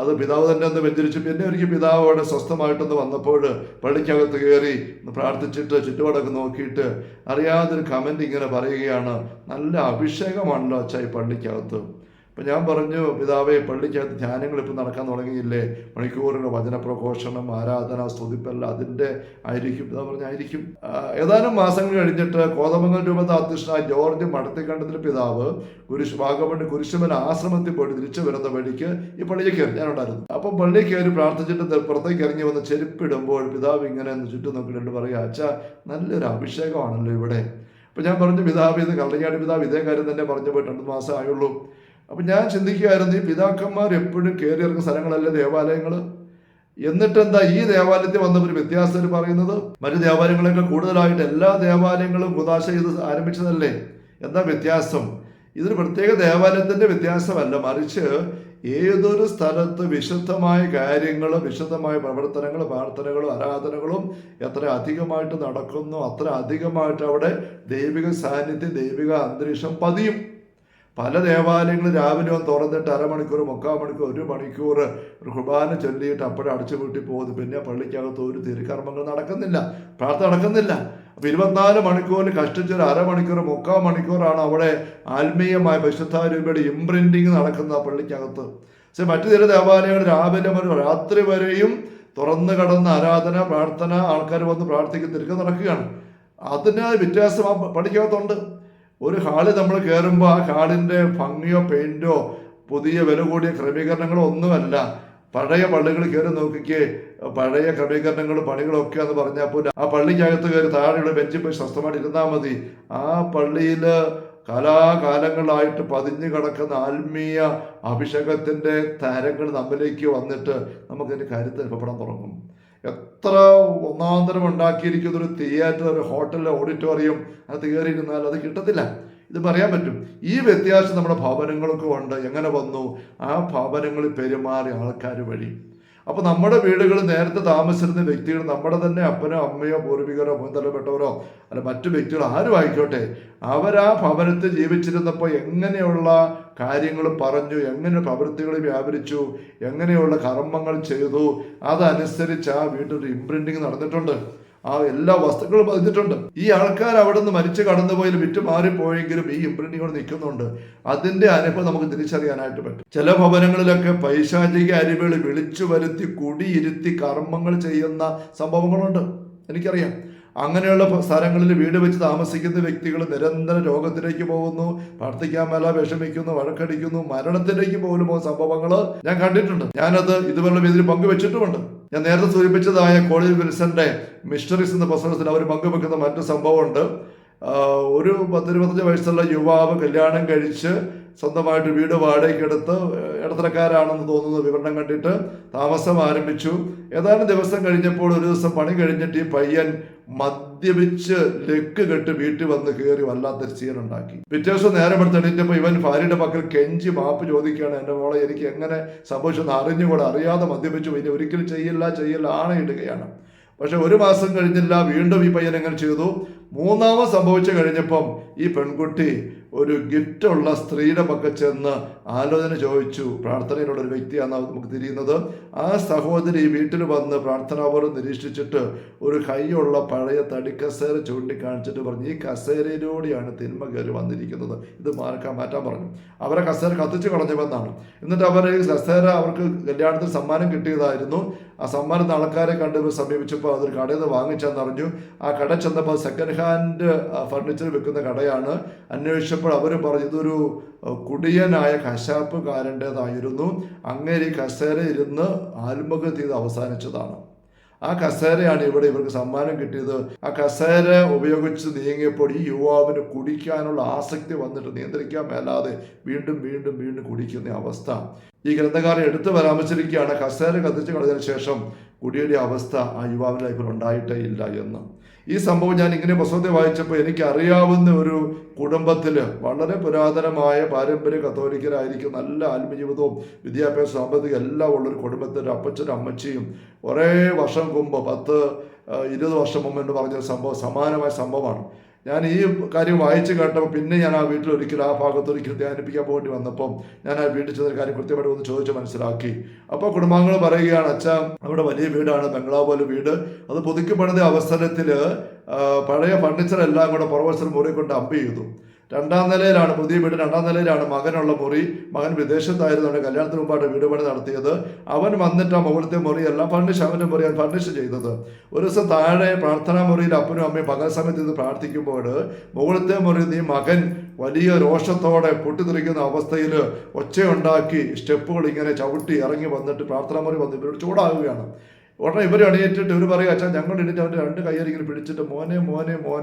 Speaker 1: അത് പിതാവ് തന്നെ ഒന്ന് വെഞ്ചരിച്ചു. പിന്നെ ഒരിക്കൽ പിതാവ് അവിടെ സ്വസ്ഥമായിട്ടൊന്ന് വന്നപ്പോൾ പള്ളിക്കകത്ത് കയറി പ്രാർത്ഥിച്ചിട്ട് ചുറ്റുപാടൊക്കെ നോക്കിയിട്ട് അറിയാതൊരു കമൻറ്റ് ഇങ്ങനെ പറയുകയാണ്, നല്ല അഭിഷേകമാണല്ലോ അച്ഛാ ഈ പള്ളിക്കകത്ത്. അപ്പം ഞാൻ പറഞ്ഞു, പിതാവേ, പള്ളിക്കകത്ത് ധ്യാനങ്ങൾ ഇപ്പം നടക്കാൻ തുടങ്ങിയില്ലേ, മണിക്കൂറിന് വചനപ്രഘോഷണം, ആരാധന, സ്തുതിപ്പെല്ലാം അതിൻ്റെ ആയിരിക്കും. പിതാവ് പറഞ്ഞായിരിക്കും. ഏതാനും മാസങ്ങൾ കഴിഞ്ഞിട്ട് കോതമംഗലം രൂപത അധ്യക്ഷനായ ജോർജ് മടത്തിക്കണ്ടത്തിൽ പിതാവ് വാഗമൺ കുരിശുമല ആശ്രമത്തിൽ പോയിട്ട് തിരിച്ചു വരുന്ന വഴിക്ക് ഈ പള്ളിയിൽ കയറി, ഞാനുണ്ടായിരുന്നു. അപ്പം പള്ളിയിൽ കയറി പ്രാർത്ഥിച്ചിട്ട് പുറത്തേക്ക് ഇറങ്ങി വന്ന് ചെരുപ്പിടുമ്പോൾ പിതാവ് ഇങ്ങനെ ചുറ്റും നോക്കിയിട്ട് പറയുക, അച്ഛാ നല്ലൊരു അഭിഷേകമാണല്ലോ ഇവിടെ. അപ്പം ഞാൻ പറഞ്ഞു, പിതാവ് ഇത് കള്ളങ്ങാടി പിതാവ് ഇതേ കാര്യം തന്നെ പറഞ്ഞു പോയിട്ട് 2 മാസം ആയുള്ളൂ. അപ്പം ഞാൻ ചിന്തിക്കുകയായിരുന്നു, ഈ പിതാക്കന്മാർ എപ്പോഴും കയറി ഇറങ്ങുന്ന സ്ഥലങ്ങളല്ലേ ദേവാലയങ്ങൾ. എന്നിട്ടെന്താ ഈ ദേവാലയത്തിൽ വന്നപ്പോൾ ഒരു വ്യത്യാസം പറയുന്നത്? മറ്റു ദേവാലയങ്ങളൊക്കെ കൂടുതലായിട്ട് എല്ലാ ദേവാലയങ്ങളും കുദാശ ചെയ്ത് ആരംഭിച്ചതല്ലേ. എന്താ വ്യത്യാസം? ഇതൊരു പ്രത്യേക ദേവാലയത്തിൻ്റെ വ്യത്യാസമല്ല, മറിച്ച് ഏതൊരു സ്ഥലത്ത് വിശുദ്ധമായ കാര്യങ്ങൾ, വിശുദ്ധമായ പ്രവർത്തനങ്ങൾ, പ്രാർത്ഥനകളും ആരാധനകളും എത്ര അധികമായിട്ട് നടക്കുന്നു, അത്ര അധികമായിട്ട് അവിടെ ദൈവിക സാന്നിധ്യം, ദൈവിക അന്തരീക്ഷം പതിയും. പല ദേവാലയങ്ങളും രാവിലെ ഒന്ന് തുറന്നിട്ട് അരമണിക്കൂർ, 3/4 മണിക്കൂർ, 1 മണിക്കൂർ ഒരു കുർബാന ചൊല്ലിയിട്ട് അപ്പോഴും അടച്ചു പൂട്ടി പോകുന്നു. പിന്നെ പള്ളിക്കകത്ത് ഒരു തിരുക്കർമ്മങ്ങൾ നടക്കുന്നില്ല, പ്രാർത്ഥന നടക്കുന്നില്ല. അപ്പോൾ 24 മണിക്കൂറിൽ കഷ്ടിച്ചൊരു അരമണിക്കൂർ, 3/4 മണിക്കൂറാണ് അവിടെ ആത്മീയമായ പരിശുദ്ധാരൂപയുടെ ഇംപ്രിന്റിങ് നടക്കുന്ന പള്ളിക്കകത്ത്. പക്ഷേ മറ്റു ചില ദേവാലയങ്ങൾ രാവിലെ മുതൽ രാത്രി വരെയും തുറന്നു കടന്ന ആരാധന, പ്രാർത്ഥന, ആൾക്കാർ വന്ന് പ്രാർത്ഥിക്കുന്ന തിരുക്കം നടക്കുകയാണ്. അതിന് വ്യത്യാസം ആ പള്ളിക്കകത്തുണ്ട്. ഒരു ഹാള് നമ്മൾ കയറുമ്പോൾ ആ ഹാളിൻ്റെ ഭംഗിയോ പെയിൻറ്റോ പുതിയ വില കൂടിയ ക്രമീകരണങ്ങളോ ഒന്നുമല്ല. പഴയ പള്ളികൾ കയറി നോക്കിക്കേ, പഴയ ക്രമീകരണങ്ങളും പണികളൊക്കെ എന്ന് പറഞ്ഞപ്പോൾ ആ പള്ളിക്കകത്ത് കയറി താഴെയുള്ള ബെഞ്ചിൽ പോയി സ്വസ്ഥമായിട്ട് ഇരുന്നാൽ മതി. ആ പള്ളിയിൽ കാലാകാലങ്ങളായിട്ട് പതിഞ്ഞു കിടക്കുന്ന ആത്മീയ അഭിഷേകത്തിൻ്റെ തരങ്ങൾ നമ്മിലേക്ക് വന്നിട്ട് നമുക്കതിൻ്റെ കാര്യത്തിൽ അനുഭവപ്പെടാൻ തുടങ്ങും. എത്ര ഒന്നാന്തരം ഉണ്ടാക്കിയിരിക്കുന്ന ഒരു തിയേറ്റർ, ഒരു ഹോട്ടൽ, ഓഡിറ്റോറിയം, അത് കയറിയിരുന്നാൽ അത് കിട്ടത്തില്ല. ഇത് പറയാൻ പറ്റും. ഈ വ്യത്യാസം നമ്മുടെ ഭവനങ്ങൾക്ക് ഉണ്ട്. എങ്ങനെ വന്നു? ആ ഭവനങ്ങളിൽ പെരുമാറിയ ആൾക്കാർ വഴി. അപ്പോൾ നമ്മുടെ വീടുകൾ നേരത്തെ താമസിച്ചിരുന്ന വ്യക്തികൾ, നമ്മുടെ തന്നെ അപ്പനോ അമ്മയോ പൂർവികരോ മുൻതലപ്പെട്ടവരോ അല്ല മറ്റു വ്യക്തികൾ ആരും ആയിക്കോട്ടെ, അവരാ ഭവനത്തിൽ ജീവിച്ചിരുന്നപ്പോൾ എങ്ങനെയുള്ള കാര്യങ്ങൾ പറഞ്ഞു, എങ്ങനെ പ്രവൃത്തികൾ വ്യാപരിച്ചു, എങ്ങനെയുള്ള കർമ്മങ്ങൾ ചെയ്തു, അതനുസരിച്ച് ആ വീട്ടിൽ ഇംപ്രിന്റിങ് നടന്നിട്ടുണ്ട്. ആ എല്ലാ വസ്തുക്കളും പതിഞ്ഞിട്ടുണ്ട്. ഈ ആൾക്കാർ അവിടെ നിന്ന് മരിച്ചു കടന്നുപോയാലും വിറ്റ് മാറിപ്പോയെങ്കിലും ഈ ഇംപ്രിന്റിങ്ങോട് നിൽക്കുന്നുണ്ട്. അതിന്റെ അനുഭവം നമുക്ക് തിരിച്ചറിയാനായിട്ട് പറ്റും. ചില ഭവനങ്ങളിലൊക്കെ പൈശാചിക അരിവുകൾ വിളിച്ചു വരുത്തി കുടിയിരുത്തി കർമ്മങ്ങൾ ചെയ്യുന്ന സംഭവങ്ങളുണ്ട്, എനിക്കറിയാം. അങ്ങനെയുള്ള സ്ഥലങ്ങളിൽ വീട് വെച്ച് താമസിക്കുന്ന വ്യക്തികൾ നിരന്തരം രോഗത്തിലേക്ക് പോകുന്നു, പ്രാർത്ഥിക്കാൻ മേല വിഷമിക്കുന്നു, വഴക്കടിക്കുന്നു, മരണത്തിലേക്ക് പോലും പോകുന്ന സംഭവങ്ങൾ ഞാൻ കണ്ടിട്ടുണ്ട്. ഞാനത് ഇതുപോലുള്ള രീതിയിൽ പങ്കുവെച്ചിട്ടുമുണ്ട്. ഞാൻ നേരത്തെ സൂചിപ്പിച്ചതായ കോളിൻ വിൽസന്റെ മിഷണറീസ് എന്ന പുസ്തകത്തിൽ അവർ പങ്കുവെക്കുന്ന മറ്റു സംഭവമുണ്ട്. ഒരു 10-25 വയസ്സുള്ള യുവാവ് കല്യാണം കഴിച്ച് സ്വന്തമായിട്ട് വീട് വാടകയ്ക്കെടുത്ത്, ഇടത്തരക്കാരാണെന്ന് തോന്നുന്ന വിവരണം കണ്ടിട്ട് താമസം ആരംഭിച്ചു. ഏതാനും ദിവസം കഴിഞ്ഞപ്പോൾ ഒരു ദിവസം പണി കഴിഞ്ഞിട്ട് ഈ പയ്യൻ മദ്യപിച്ച് ലെക്ക് കെട്ട് വീട്ടിൽ വന്ന് കയറി വല്ലാത്തൊരു സീനുണ്ടാക്കി. പിറ്റേ ദിവസം നേരം എടുത്ത് എണീറ്റപ്പോൾ ഇവൻ ഭാര്യയുടെ പക്കൽ കെഞ്ചി മാപ്പ് ചോദിക്കുകയാണ്, എൻ്റെ മോളെ എനിക്ക് എങ്ങനെ സംഭവിച്ചെന്ന് അറിഞ്ഞുകൂടെ, അറിയാതെ മദ്യപിച്ചു, ഇനി ഒരിക്കലും ചെയ്യില്ല ആണയിടുകയാണ്. പക്ഷെ 1 മാസം കഴിഞ്ഞില്ല, വീണ്ടും ഈ പയ്യൻ എങ്ങനെ ചെയ്തു. 3ാമത് സംഭവിച്ചു കഴിഞ്ഞപ്പം ഈ പെൺകുട്ടി ഒരു ഗിഫ്റ്റുള്ള സ്ത്രീയുടെ പക്കൽ ചെന്ന് ആലോചന ചോദിച്ചു. പ്രാർത്ഥനയിലുള്ള ഒരു വ്യക്തിയാണ് നമുക്ക് തിരിയുന്നത്. ആ സഹോദരി വീട്ടിൽ വന്ന് പ്രാർത്ഥനാപൂർവ്വം നിരീക്ഷിച്ചിട്ട് ഒരു കൈയുള്ള പഴയ തടിക്കസേര ചൂണ്ടിക്കാണിച്ചിട്ട് പറഞ്ഞു, ഈ കസേരയിലൂടെയാണ് തിന്മ കയറി വന്നിരിക്കുന്നത്, ഇത് മാറ്റാൻ പറഞ്ഞു. അവരെ കസേര കത്തിച്ച് കളഞ്ഞുവെന്നാണ്. എന്നിട്ട് അവർ കസേര അവർക്ക് കല്യാണത്തിന് സമ്മാനം കിട്ടിയതായിരുന്നു. ആ സമ്മാനത്തിന് ആൾക്കാരെ കണ്ട് സമീപിച്ചപ്പോൾ അതൊരു കടയിൽ നിന്ന് വാങ്ങിച്ചെന്നറിഞ്ഞു. ആ കട ചെന്നപ്പോൾ സെക്കൻഡ് ഹാൻഡ് ഫർണിച്ചർ വെക്കുന്ന കടയാണ്. അന്വേഷിച്ചപ്പോൾ അവർ പറഞ്ഞു ഇതൊരു കുടിയനായ കശാപ്പുകാരൻ്റെതായിരുന്നു. അങ്ങേര് ഈ കസേര ഇരുന്ന് ആത്മഹത്യ ചെയ്ത് അവസാനിച്ചതാണ്. ആ കസേരയാണ് ഇവർക്ക് സമ്മാനം കിട്ടിയത്. ആ കസേര ഉപയോഗിച്ച് നീങ്ങിയപ്പോൾ ഈ യുവാവിന് കുടിക്കാനുള്ള ആസക്തി വന്നിട്ട് നിയന്ത്രിക്കാൻ മേലാതെ വീണ്ടും കുടിക്കുന്ന അവസ്ഥ ഈ ഗ്രന്ഥകാരൻ എടുത്തു പരാമർശിച്ചിരിക്കുകയാണ്. കസേര കത്തിച്ച് കളഞ്ഞതിന് ശേഷം കുടിയുടെ അവസ്ഥ ആ യുവാവിൻ്റെ ലൈഫിൽ ഉണ്ടായിട്ടേ ഇല്ല എന്ന്. ഈ സംഭവം ഞാൻ ഇങ്ങനെ പുസ്തകത്തെ വായിച്ചപ്പോൾ എനിക്കറിയാവുന്ന ഒരു കുടുംബത്തിൽ വളരെ പുരാതനമായ പാരമ്പര്യ കത്തോലിക്കരായിരിക്കും, നല്ല ആത്മജീവിതവും വിദ്യാഭ്യാസ സാമ്പത്തികം എല്ലാം ഉള്ളൊരു കുടുംബത്തിൽ അപ്പച്ചനും അമ്മച്ചിയും കുറേ വർഷം മുമ്പ് 10-20 വർഷം മുമ്പ് എന്ന് പറഞ്ഞൊരു സംഭവം, സമാനമായ സംഭവമാണ്. ഞാൻ ഈ കാര്യം വായിച്ച് കേട്ടപ്പോൾ പിന്നെ ഞാൻ ആ വീട്ടിലൊരിക്കലും ആ ഭാഗത്തൊരിക്കലും ധ്യാനിപ്പിക്കാൻ പോകേണ്ടി വന്നപ്പം ഞാൻ ആ വീട്ടിൽ ചെന്നൊരു കാര്യം കൃത്യമായിട്ട് ഒന്ന് ചോദിച്ച് മനസ്സിലാക്കി. അപ്പോൾ കുടുംബാംഗങ്ങൾ പറയുകയാണ്, അച്ഛാ അവിടെ വലിയ വീടാണ്, ബംഗ്ലാവ് പോലെ വീട്, അത് പുതുക്കി പണിത അവസരത്തിൽ പഴയ ഫർണിച്ചർ എല്ലാം കൂടെ പുറവശം മുറി കൊണ്ട് അമ്പ് ചെയ്തു. 2ാം നിലയിലാണ് പുതിയ വീട്, 2ാം നിലയിലാണ് മകനുള്ള മുറി. മകൻ വിദേശത്തായിരുന്നു, കല്യാണത്തിന് മുമ്പായിട്ട് വീട് പണി നടത്തിയത്. അവൻ വന്നിട്ട് ആ മുകളിലത്തെ മുറിയെല്ലാം അവൻ്റെ മുറി ഫർണിഷ് ചെയ്തത്. ഒരു ദിവസം താഴെ പ്രാർത്ഥനാ മുറിയിൽ അപ്പനും അമ്മയും പകൽ സമയത്ത് ഇത് പ്രാർത്ഥിക്കുമ്പോൾ മുകളിലത്തെ മുറിയിൽ ഈ മകൻ വലിയ രോഷത്തോടെ പൊട്ടിത്തെറിക്കുന്ന അവസ്ഥയിൽ ഒച്ചയുണ്ടാക്കി സ്റ്റെപ്പുകൾ ഇങ്ങനെ ചവിട്ടി ഇറങ്ങി വന്നിട്ട് പ്രാർത്ഥനാ മുറി വന്ന് ഇവരോട് ചൂടാകുകയാണ്. ഉടനെ ഇവർ എണീറ്റിട്ട് ഇവർ പറയുക, അച്ഛാ ഞങ്ങൾ എണീറ്റ് അവൻ്റെ 2 കയ്യിൽ ഇങ്ങനെ പിടിച്ചിട്ട് മോനെ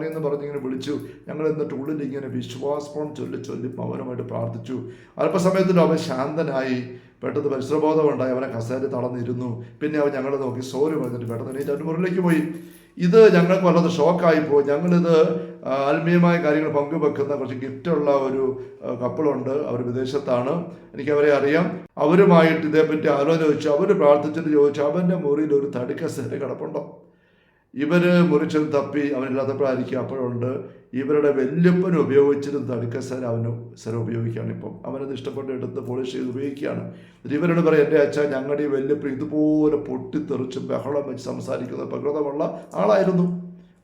Speaker 1: എന്ന് പറഞ്ഞിങ്ങനെ വിളിച്ചു. ഞങ്ങൾ എന്നിട്ട് ഉള്ളിൽ ഇങ്ങനെ വിശ്വാസം ചൊല്ലി മൗനമായിട്ട് പ്രാർത്ഥിച്ചു. അല്പസമയത്തിന് അവൻ ശാന്തനായി. പെട്ടെന്ന് പരിസരബോധം ഉണ്ടായി, അവനെ കസേര തളർന്നിരുന്നു. പിന്നെ അവൻ ഞങ്ങളെ നോക്കി സോറി പറഞ്ഞിട്ട് പെട്ടെന്ന് എണീറ്റ് അവൻ്റെ മുറിയിലേക്ക് പോയി. ഇത് ഞങ്ങൾക്ക് വല്ലാതെ ഷോക്കായിപ്പോയി. ഞങ്ങളിത് ആത്മീയമായ കാര്യങ്ങൾ പങ്കുവെക്കുന്ന കുറച്ച് ഗിഫ്റ്റുള്ള ഒരു കപ്പിളുണ്ട്, അവർ വിദേശത്താണ്, എനിക്കവരെ അറിയാം. അവരുമായിട്ട് ഇതേപ്പറ്റി ആലോചന ചോദിച്ചു. അവർ പ്രാർത്ഥിച്ചിട്ട് ചോദിച്ചു, അവൻ്റെ മുറിയിൽ ഒരു തടിക്കസേര കിടപ്പുണ്ടോ? ഇവർ മുറിച്ചത് തപ്പി അവനില്ലാത്തപ്പോഴായിരിക്കും അപ്പോഴുണ്ട്. ഇവരുടെ വല്യപ്പന് ഉപയോഗിച്ചിരുന്ന തടിക്കസേര അവന് ഉപയോഗിക്കുകയാണ്. ഇപ്പം അവനത് ഇഷ്ടപ്പെട്ട് എടുത്ത് പോളിഷ് ചെയ്ത് ഉപയോഗിക്കുകയാണ്. ഇവരോട് പറയും, എൻ്റെ അച്ഛൻ ഞങ്ങളുടെ ഈ വല്യപ്പൻ ഇതുപോലെ പൊട്ടിത്തെറിച്ച് ബഹളം വെച്ച് സംസാരിക്കുന്ന പ്രകൃതമുള്ള ആളായിരുന്നു.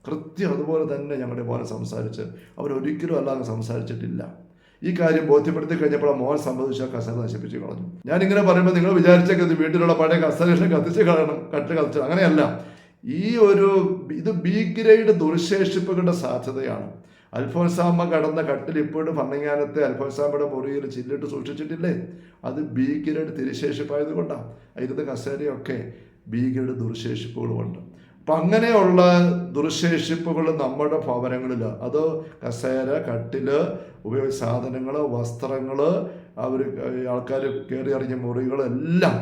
Speaker 1: കൃത്യം അതുപോലെ തന്നെ ഞങ്ങളുടെ മോനെ സംസാരിച്ച് അവരൊരിക്കലും അല്ലാതെ സംസാരിച്ചിട്ടില്ല. ഈ കാര്യം ബോധ്യപ്പെടുത്തി കഴിഞ്ഞപ്പോൾ ആ മോൻ സംബന്ധിച്ച കസേര നശിപ്പിച്ച് കളഞ്ഞു. ഞാനിങ്ങനെ പറയുമ്പോൾ നിങ്ങൾ വിചാരിച്ചേക്കത് വീട്ടിലുള്ള പഴയ കസേര കത്തിച്ച് കളയണം, കട്ടിൽ കത്തിച്ച്, അങ്ങനെയല്ല. ഇത് ബി ഗ്രേഡ് ദുർശേഷിപ്പുകളുടെ സാധ്യതയാണ്. അൽഫോൻസാമ്മ കടന്ന കട്ടിൽ ഇപ്പോഴും ഭരണങ്ങാനത്തെ അൽഫോൻസാമ്മയുടെ മുറിയിൽ ചില്ലിട്ട് സൂക്ഷിച്ചിട്ടില്ലേ? അത് ബി ഗ്രേഡ് തിരിശേഷിപ്പായത് കൊണ്ടാണ്. അതിരുന്ന കസേരയൊക്കെ ബി ഗ്രേഡ് ദുർശേഷിപ്പുകളുമുണ്ട്. അപ്പം അങ്ങനെയുള്ള ദുർശേഷിപ്പുകൾ നമ്മുടെ ഭവനങ്ങളിൽ, അത് കസേര, കട്ടില്, ഉപയോഗ സാധനങ്ങൾ, വസ്ത്രങ്ങൾ, അവർ ആൾക്കാർ കയറി ഇറങ്ങിയ മുറികളെല്ലാം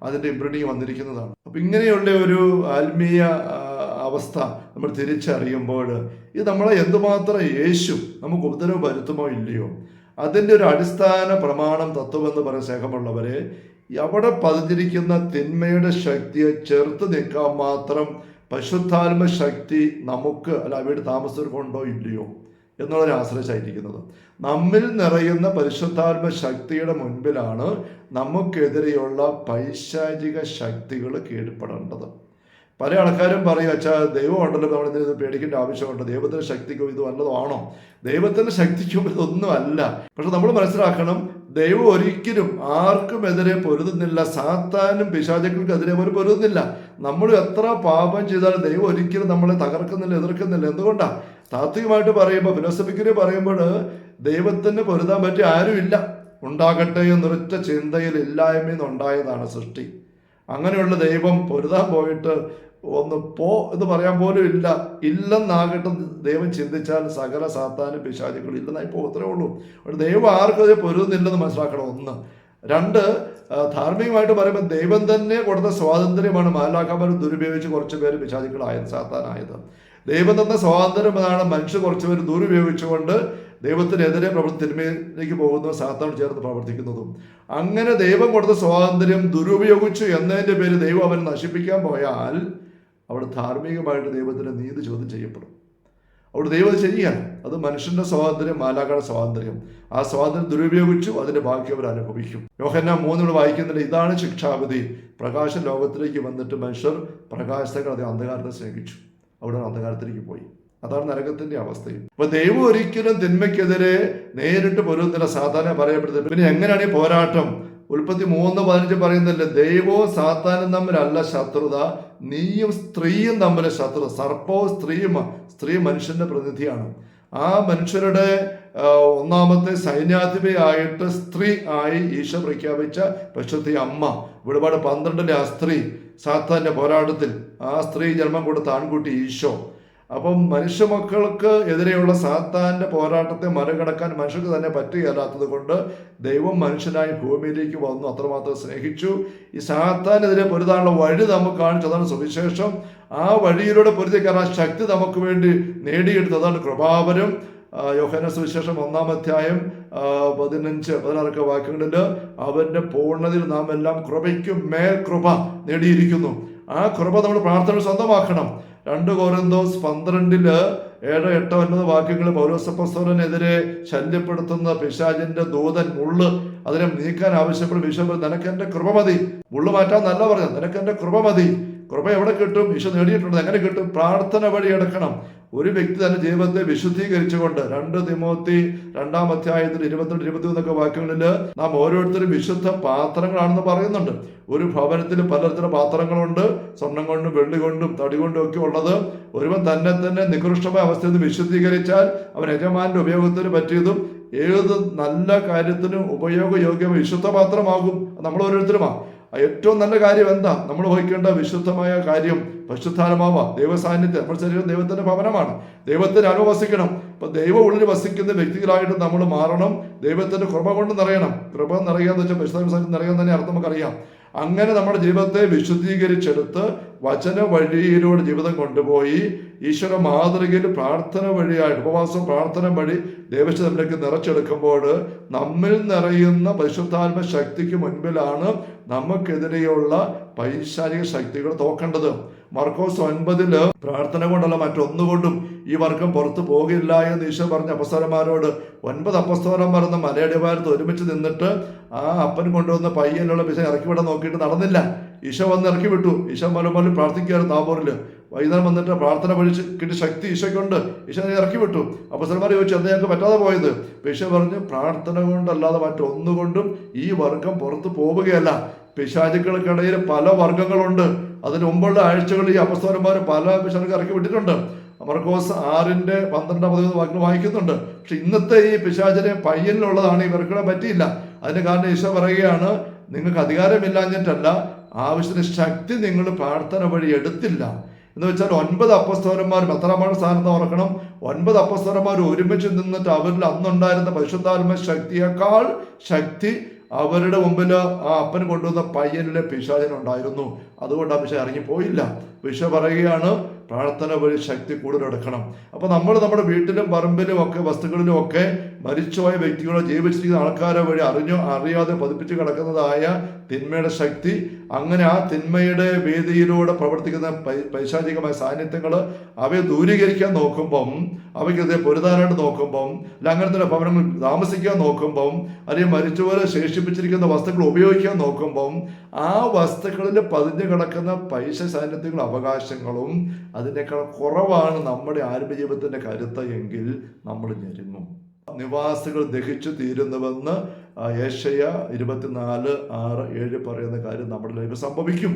Speaker 1: അതിൻ്റെ ഇംപ്രിന്റിങ് വന്നിരിക്കുന്നതാണ്. അപ്പം ഇങ്ങനെയുള്ള ഒരു ആത്മീയ അവസ്ഥ നമ്മൾ തിരിച്ചറിയുമ്പോൾ ഇത് നമ്മളെ എന്തുമാത്രം യേശു നമുക്ക് ഉപദ്രവം വരുത്തുമോ ഇല്ലയോ, അതിൻ്റെ ഒരു അടിസ്ഥാന പ്രമാണം തത്വമെന്ന് പറയുന്ന സ്നേഹമുള്ളവരെ, അവിടെ പതിഞ്ഞിരിക്കുന്ന തിന്മയുടെ ശക്തിയെ ചെറുത്ത് നിൽക്കാൻ മാത്രം പരിശുദ്ധാത്മ ശക്തി നമുക്ക് അവിടെ താമസിച്ചുകൊണ്ടോ ഇല്ലയോ എന്നുള്ളതിനെ ആശ്രയിച്ചായിരിക്കുന്നത്. നമ്മിൽ നിറയുന്ന പരിശുദ്ധാത്മ ശക്തിയുടെ മുൻപിലാണ് നമുക്കെതിരെയുള്ള പൈശാചിക ശക്തികൾ കീഴ്പ്പെടേണ്ടത്. പല ആൾക്കാരും പറയും, അച്ഛാ ദൈവം ഉണ്ടല്ലോ, നമ്മൾ ഇതിന് പേടിക്കേണ്ട ആവശ്യമുണ്ട്, ദൈവത്തിൻ്റെ ശക്തിക്കും ഇത് വല്ലതും ആണോ? ദൈവത്തിൻ്റെ ശക്തിക്കും ഇതൊന്നും അല്ല. പക്ഷെ നമ്മൾ മനസ്സിലാക്കണം, ദൈവം ഒരിക്കലും ആർക്കും എതിരെ പൊരുതുന്നില്ല. സാത്താനും പിശാചുക്കൾക്കെതിരെ പോലും പൊരുതുന്നില്ല. നമ്മൾ എത്ര പാപം ചെയ്താലും ദൈവം ഒരിക്കലും നമ്മളെ തകർക്കുന്നില്ല, എതിർക്കുന്നില്ല. എന്തുകൊണ്ടാണ്? താത്വികമായിട്ട് പറയുമ്പോൾ, ഫിലോസഫിക്കലി പറയുമ്പോൾ ദൈവത്തിന് പൊരുതാൻ പറ്റിയ ആരുമില്ല. ഉണ്ടാകട്ടെ എന്നൊരൊറ്റ ചിന്തയിൽ ഇല്ലായ്മയിൽ നിന്നുണ്ടായതാണ് സൃഷ്ടി. അങ്ങനെയുള്ള ദൈവം പൊരുതാൻ പോയിട്ട് ഒന്ന് പോ എന്ന് പറയാൻ പോലും ഇല്ലെന്നാകട്ടെ ദൈവം ചിന്തിച്ചാൽ സകല സാത്താനും പിശാചുക്കളും ഇല്ലെന്നായി പോകത്രേ ഉള്ളൂ. ദൈവം ആർക്കും അത് പൊരുതുന്നില്ലെന്ന് മനസ്സിലാക്കണം. ഒന്ന്. രണ്ട്, ധാർമ്മികമായിട്ട് പറയുമ്പോൾ ദൈവം തന്നെ കൊടുത്ത സ്വാതന്ത്ര്യമാണ് മാലാഖമാർ ദുരുപയോഗിച്ച് കുറച്ച് പേര് പിശാചുക്കളായത്, സാത്താനായത്. ദൈവം തന്ന സ്വാതന്ത്ര്യമാണ് മനുഷ്യർ കുറച്ച് പേര് ദുരുപയോഗിച്ചുകൊണ്ട് ദൈവത്തിനെതിരെ തിന്മയിലേക്ക് പോകുന്നു, സാത്താനോട് ചേർന്ന് പ്രവർത്തിക്കുന്നതും. അങ്ങനെ ദൈവം കൊടുത്ത സ്വാതന്ത്ര്യം ദുരുപയോഗിച്ചു എന്നതിൻ്റെ പേര് ദൈവം അവനെ നശിപ്പിക്കാൻ പോയാൽ അവിടെ ധാർമ്മികമായിട്ട് ദൈവത്തിൻ്റെ നീതി ചോദ്യം ചെയ്യപ്പെടും. അവിടെ ദൈവം അത് ചെയ്യാണ്. അത് മനുഷ്യന്റെ സ്വാതന്ത്ര്യം, മാലാഖയുടെ സ്വാതന്ത്ര്യം. ആ സ്വാതന്ത്ര്യം ദുരുപയോഗിച്ചു, അതിന്റെ ബാക്കി അവർ അനുഭവിക്കും. യോഹന്നാൻ 3 വായിക്കുന്നില്ല, ഇതാണ് ശിക്ഷാവിധി, പ്രകാശം ലോകത്തിലേക്ക് വന്നിട്ട് മനുഷ്യർ പ്രകാശത്തേക്കാൾ അധികം അന്ധകാരത്തെ സ്നേഹിച്ചു, അവിടെ അന്ധകാരത്തിലേക്ക് പോയി. അതാണ് നരകത്തിന്റെ അവസ്ഥയും. അപ്പൊ ദൈവം ഒരിക്കലും തിന്മയ്ക്കെതിരെ നേരിട്ട് പൊരുതുന്നില്ല, സാധാരണ പറയപ്പെടുന്നത്. പിന്നെ എങ്ങനെയാണ് ഈ പോരാട്ടം? ഉൽപ്പത്തി 3:15 പറയുന്നില്ലേ, ദൈവവും സാത്താനും തമ്മിലല്ല ശത്രുത, നീയും സ്ത്രീയും തമ്മിലെ ശത്രുത. സർപ്പവും സ്ത്രീയും, സ്ത്രീ മനുഷ്യന്റെ പ്രതിനിധിയാണ്. ആ മനുഷ്യരുടെ ഒന്നാമത്തെ സൈന്യാധിപയായിട്ട് സ്ത്രീ ആയി ഈശോ പ്രഖ്യാപിച്ച പരിശുദ്ധ അമ്മ. വെളിപാട് 12 ആ സ്ത്രീ സാത്താന്റെ പോരാട്ടത്തിൽ ആ സ്ത്രീ ജന്മം കൊടുത്ത ആൺകുട്ടി ഈശോ. അപ്പം മനുഷ്യമക്കൾക്ക് എതിരെയുള്ള സാത്താന്റെ പോരാട്ടത്തെ മറികടക്കാൻ മനുഷ്യർക്ക് തന്നെ പറ്റുകയല്ലാത്തത് കൊണ്ട് ദൈവം മനുഷ്യനായി ഭൂമിയിലേക്ക് വന്നു, അത്രമാത്രം സ്നേഹിച്ചു. ഈ സാത്താനെതിരെ പൊരുതാനുള്ള വഴി നമുക്ക് കാണിച്ചു, അതാണ് സുവിശേഷം. ആ വഴിയിലൂടെ പൊരുതിക്കാൻ ശക്തി നമുക്ക് വേണ്ടി നേടിയെടുത്തു, അതാണ് കൃപാവരം. യോഹന്നാൻ സുവിശേഷം 1-ാം അധ്യായം 15-16 വാക്യങ്ങളിൽ അവന്റെ പൂർണ്ണതയിൽ നാം എല്ലാം കൃപയ്ക്കും മേൽ കൃപ നേടിയിരിക്കുന്നു. ആ കൃപ നമ്മൾ പ്രാർത്ഥന സ്വന്തമാക്കണം. 2 കൊരിന്തോസ് 12 7, 8, 9 വാക്യങ്ങൾ പൗലോസ് അപ്പോസ്തലനെതിരെ ശല്യപ്പെടുത്തുന്ന പിശാചിന്റെ ദൂതൻ മുള്ള് അതിനെ നീക്കാൻ ആവശ്യപ്പെടും. ഈശോ നിനക്കെന്റെ കൃപ മതി. മുള്ളു മാറ്റാൻ നല്ല പറഞ്ഞത്, നിനക്കെന്റെ കൃപ മതി. കൃപ എവിടെ കിട്ടും? ഈശോ നേടിയിട്ടുണ്ട്. എങ്ങനെ കിട്ടും? പ്രാർത്ഥന വഴി എടുക്കണം. ഒരു വ്യക്തി തന്റെ ജീവിതത്തെ വിശുദ്ധീകരിച്ചുകൊണ്ട് 2 തിമോത്തി 2-ാം അധ്യായത്തിൽ 22-23 വാക്യങ്ങളിൽ നാം ഓരോരുത്തരും വിശുദ്ധ പാത്രങ്ങളാണെന്ന് പറയുന്നുണ്ട്. ഒരു ഭവനത്തിൽ പലതരത്തിലുള്ള പാത്രങ്ങളുണ്ട്, സ്വർണം കൊണ്ടും വെള്ളി കൊണ്ടും തടി കൊണ്ടും ഒക്കെ ഉള്ളത്. ഒരുവൻ തന്നെ നികൃഷ്ടമായ അവസ്ഥയിൽ നിന്ന് വിശുദ്ധീകരിച്ചാൽ അവൻ യജമാന്റെ ഉപയോഗത്തിന് പറ്റിയതും ഏത് നല്ല കാര്യത്തിനും ഉപയോഗയോഗ്യമായ വിശുദ്ധ പാത്രമാകും. നമ്മൾ ഓരോരുത്തരുമാണ്. ഏറ്റവും നല്ല കാര്യം എന്താ? നമ്മൾ വഹിക്കേണ്ട വിശുദ്ധമായ കാര്യം പരിശുദ്ധാത്മാവാ, ദൈവസാന്നിധ്യം. നമ്മുടെ ശരീരം ദൈവത്തിന്റെ ഭവനമാണ്, ദൈവത്തിന് അനുവസിക്കണം. അപ്പൊ ദൈവം ഉള്ളിൽ വസിക്കുന്ന വ്യക്തികളായിട്ട് നമ്മൾ മാറണം. ദൈവത്തിന്റെ കൃപ കൊണ്ട് നിറയണം. കൃപ നിറയാന്ന് വെച്ചാൽ പരിശുദ്ധാത്മ നിറയാൻ തന്നെ അർത്ഥം നമുക്കറിയാം. അങ്ങനെ നമ്മുടെ ജീവിതത്തെ വിശുദ്ധീകരിച്ചെടുത്ത് വചന വഴിയിലൂടെ ജീവിതം കൊണ്ടുപോയി ഈശ്വര മാതൃകയിൽ പ്രാർത്ഥന വഴിയായിട്ട് ഉപവാസം പ്രാർത്ഥന വഴി ദൈവശബ്ദത്തിലേക്ക് നിറച്ചെടുക്കുമ്പോൾ നമ്മിൽ നിറയുന്ന പരിശുദ്ധാത്മ ശക്തിക്ക് മുൻപിലാണ് നമുക്കെതിരെയുള്ള പൈശാചിക ശക്തികൾ തോക്കേണ്ടത്. മർക്കോസ് 9 പ്രാർത്ഥന കൊണ്ടല്ല മറ്റൊന്നുകൊണ്ടും ഈ വർഗം പുറത്തു പോകില്ല എന്ന് ഈശോ പറഞ്ഞ അപ്പസ്തോലന്മാരോട് 9 അപ്പസ്തോലന്മാർ എന്ന മലയടിവാരത്ത് ഒരുമിച്ച് നിന്നിട്ട് ആ അപ്പൻ കൊണ്ടുവന്ന പയ്യനുള്ള പിശ ഇറക്കി വിടാൻ നോക്കിയിട്ട് നടന്നില്ല. ഈശോ വന്ന് ഇറക്കി വിട്ടു. ഈശോ മലമല പ്രാർത്ഥിക്കുകയായിരുന്നു താബോറിൽ. വൈകുന്നേരം വന്നിട്ട് പ്രാർത്ഥന പഠിച്ച് കിട്ടിയ ശക്തി ഈശോയ്ക്കുണ്ട്. ഈശോ ഇറക്കി വിട്ടു. അപ്പസ്തോലന്മാർ ചോദിച്ചു, എന്താ ഞങ്ങൾക്ക് പറ്റാതെ പോയത്? ഈശോ പറഞ്ഞു, പ്രാർത്ഥന കൊണ്ടല്ലാതെ മറ്റൊന്നുകൊണ്ടും ഈ വർഗം പുറത്തു പോവുകയല്ല. പിശാചുക്കൾക്കിടയിൽ പല വർഗങ്ങളുണ്ട്. അതിന് മുമ്പുള്ള ആഴ്ചകളിൽ ഈ അപ്പസ്തോലന്മാർ പല പിശാചുക്കളെ ഇറക്കി വിട്ടിട്ടുണ്ട്. മർക്കോസ് 6:12-13 വാക്യം വായിക്കുന്നുണ്ട്. പക്ഷെ ഇന്നത്തെ ഈ പിശാചിനെ പയ്യനിലുള്ളതാണ്, ഇവർക്കിടെ പറ്റിയില്ല. അതിന് കാരണം ഈശോ പറയുകയാണ്, നിങ്ങൾക്ക് അധികാരമില്ലാഞ്ഞിട്ടല്ല, ആവശ്യത്തിന് ശക്തി നിങ്ങൾ പ്രാർത്ഥന വഴി എടുത്തില്ല എന്ന് വെച്ചാൽ 9 അപ്പസ്തോലന്മാർ 10-ാം സ്ഥാനത്ത് ഓർക്കണം. 9 അപ്പസ്തോലന്മാർ ഒരുമിച്ച് നിന്നിട്ട് അവരിൽ അന്നുണ്ടായിരുന്ന പരിശുദ്ധാത്മ ശക്തിയേക്കാൾ ശക്തി അവരുടെ മുമ്പിൽ ആ അപ്പൻ കൊണ്ടുവന്ന പയ്യനിലെ പിശാചിനുണ്ടായിരുന്നു. അതുകൊണ്ട് ആ പിശാച് ഇറങ്ങിപ്പോയില്ല. ഈശോ പറയുകയാണ്, പ്രാർത്ഥന വഴി ശക്തി കൂടുതലെടുക്കണം. അപ്പൊ നമ്മൾ നമ്മുടെ വീട്ടിലും പറമ്പിലും ഒക്കെ വസ്തുക്കളിലും ഒക്കെ മരിച്ചുപോയ വ്യക്തികളോ ജീവിച്ചിരിക്കുന്ന ആൾക്കാരെ വഴി അറിഞ്ഞോ അറിയാതെ പതിപ്പിച്ച് കിടക്കുന്നതായ തിന്മയുടെ ശക്തി, അങ്ങനെ ആ തിന്മയുടെ വേദിയിലൂടെ പ്രവർത്തിക്കുന്ന പൈശാചികമായ സാന്നിധ്യങ്ങൾ അവയെ ദൂരീകരിക്കാൻ നോക്കുമ്പം, അവയ്ക്കെതിരെ പൊരുതാനായിട്ട് നോക്കുമ്പം, അല്ല അങ്ങനത്തെ ഭവനങ്ങൾ താമസിക്കാൻ നോക്കുമ്പം, അല്ലെങ്കിൽ മരിച്ചുപോലെ ശേഷിപ്പിച്ചിരിക്കുന്ന വസ്തുക്കൾ ഉപയോഗിക്കാൻ നോക്കുമ്പം ആ വസ്തുക്കളിൽ പതിഞ്ഞു കിടക്കുന്ന പൈശ സാന്നിധ്യങ്ങളും അവകാശങ്ങളും അതിനേക്കാൾ കുറവാണ് നമ്മുടെ ആത്മജീവിതത്തിന്റെ കരുത്ത് എങ്കിൽ നമ്മൾ ഞെരുങ്ങും. നിവാസികൾ ദഹിച്ചു തീരുന്നുവെന്ന് യേശയ്യ 24:6-7 പറയുന്ന കാര്യം നമ്മുടെ ലൈഫിൽ സംഭവിക്കും.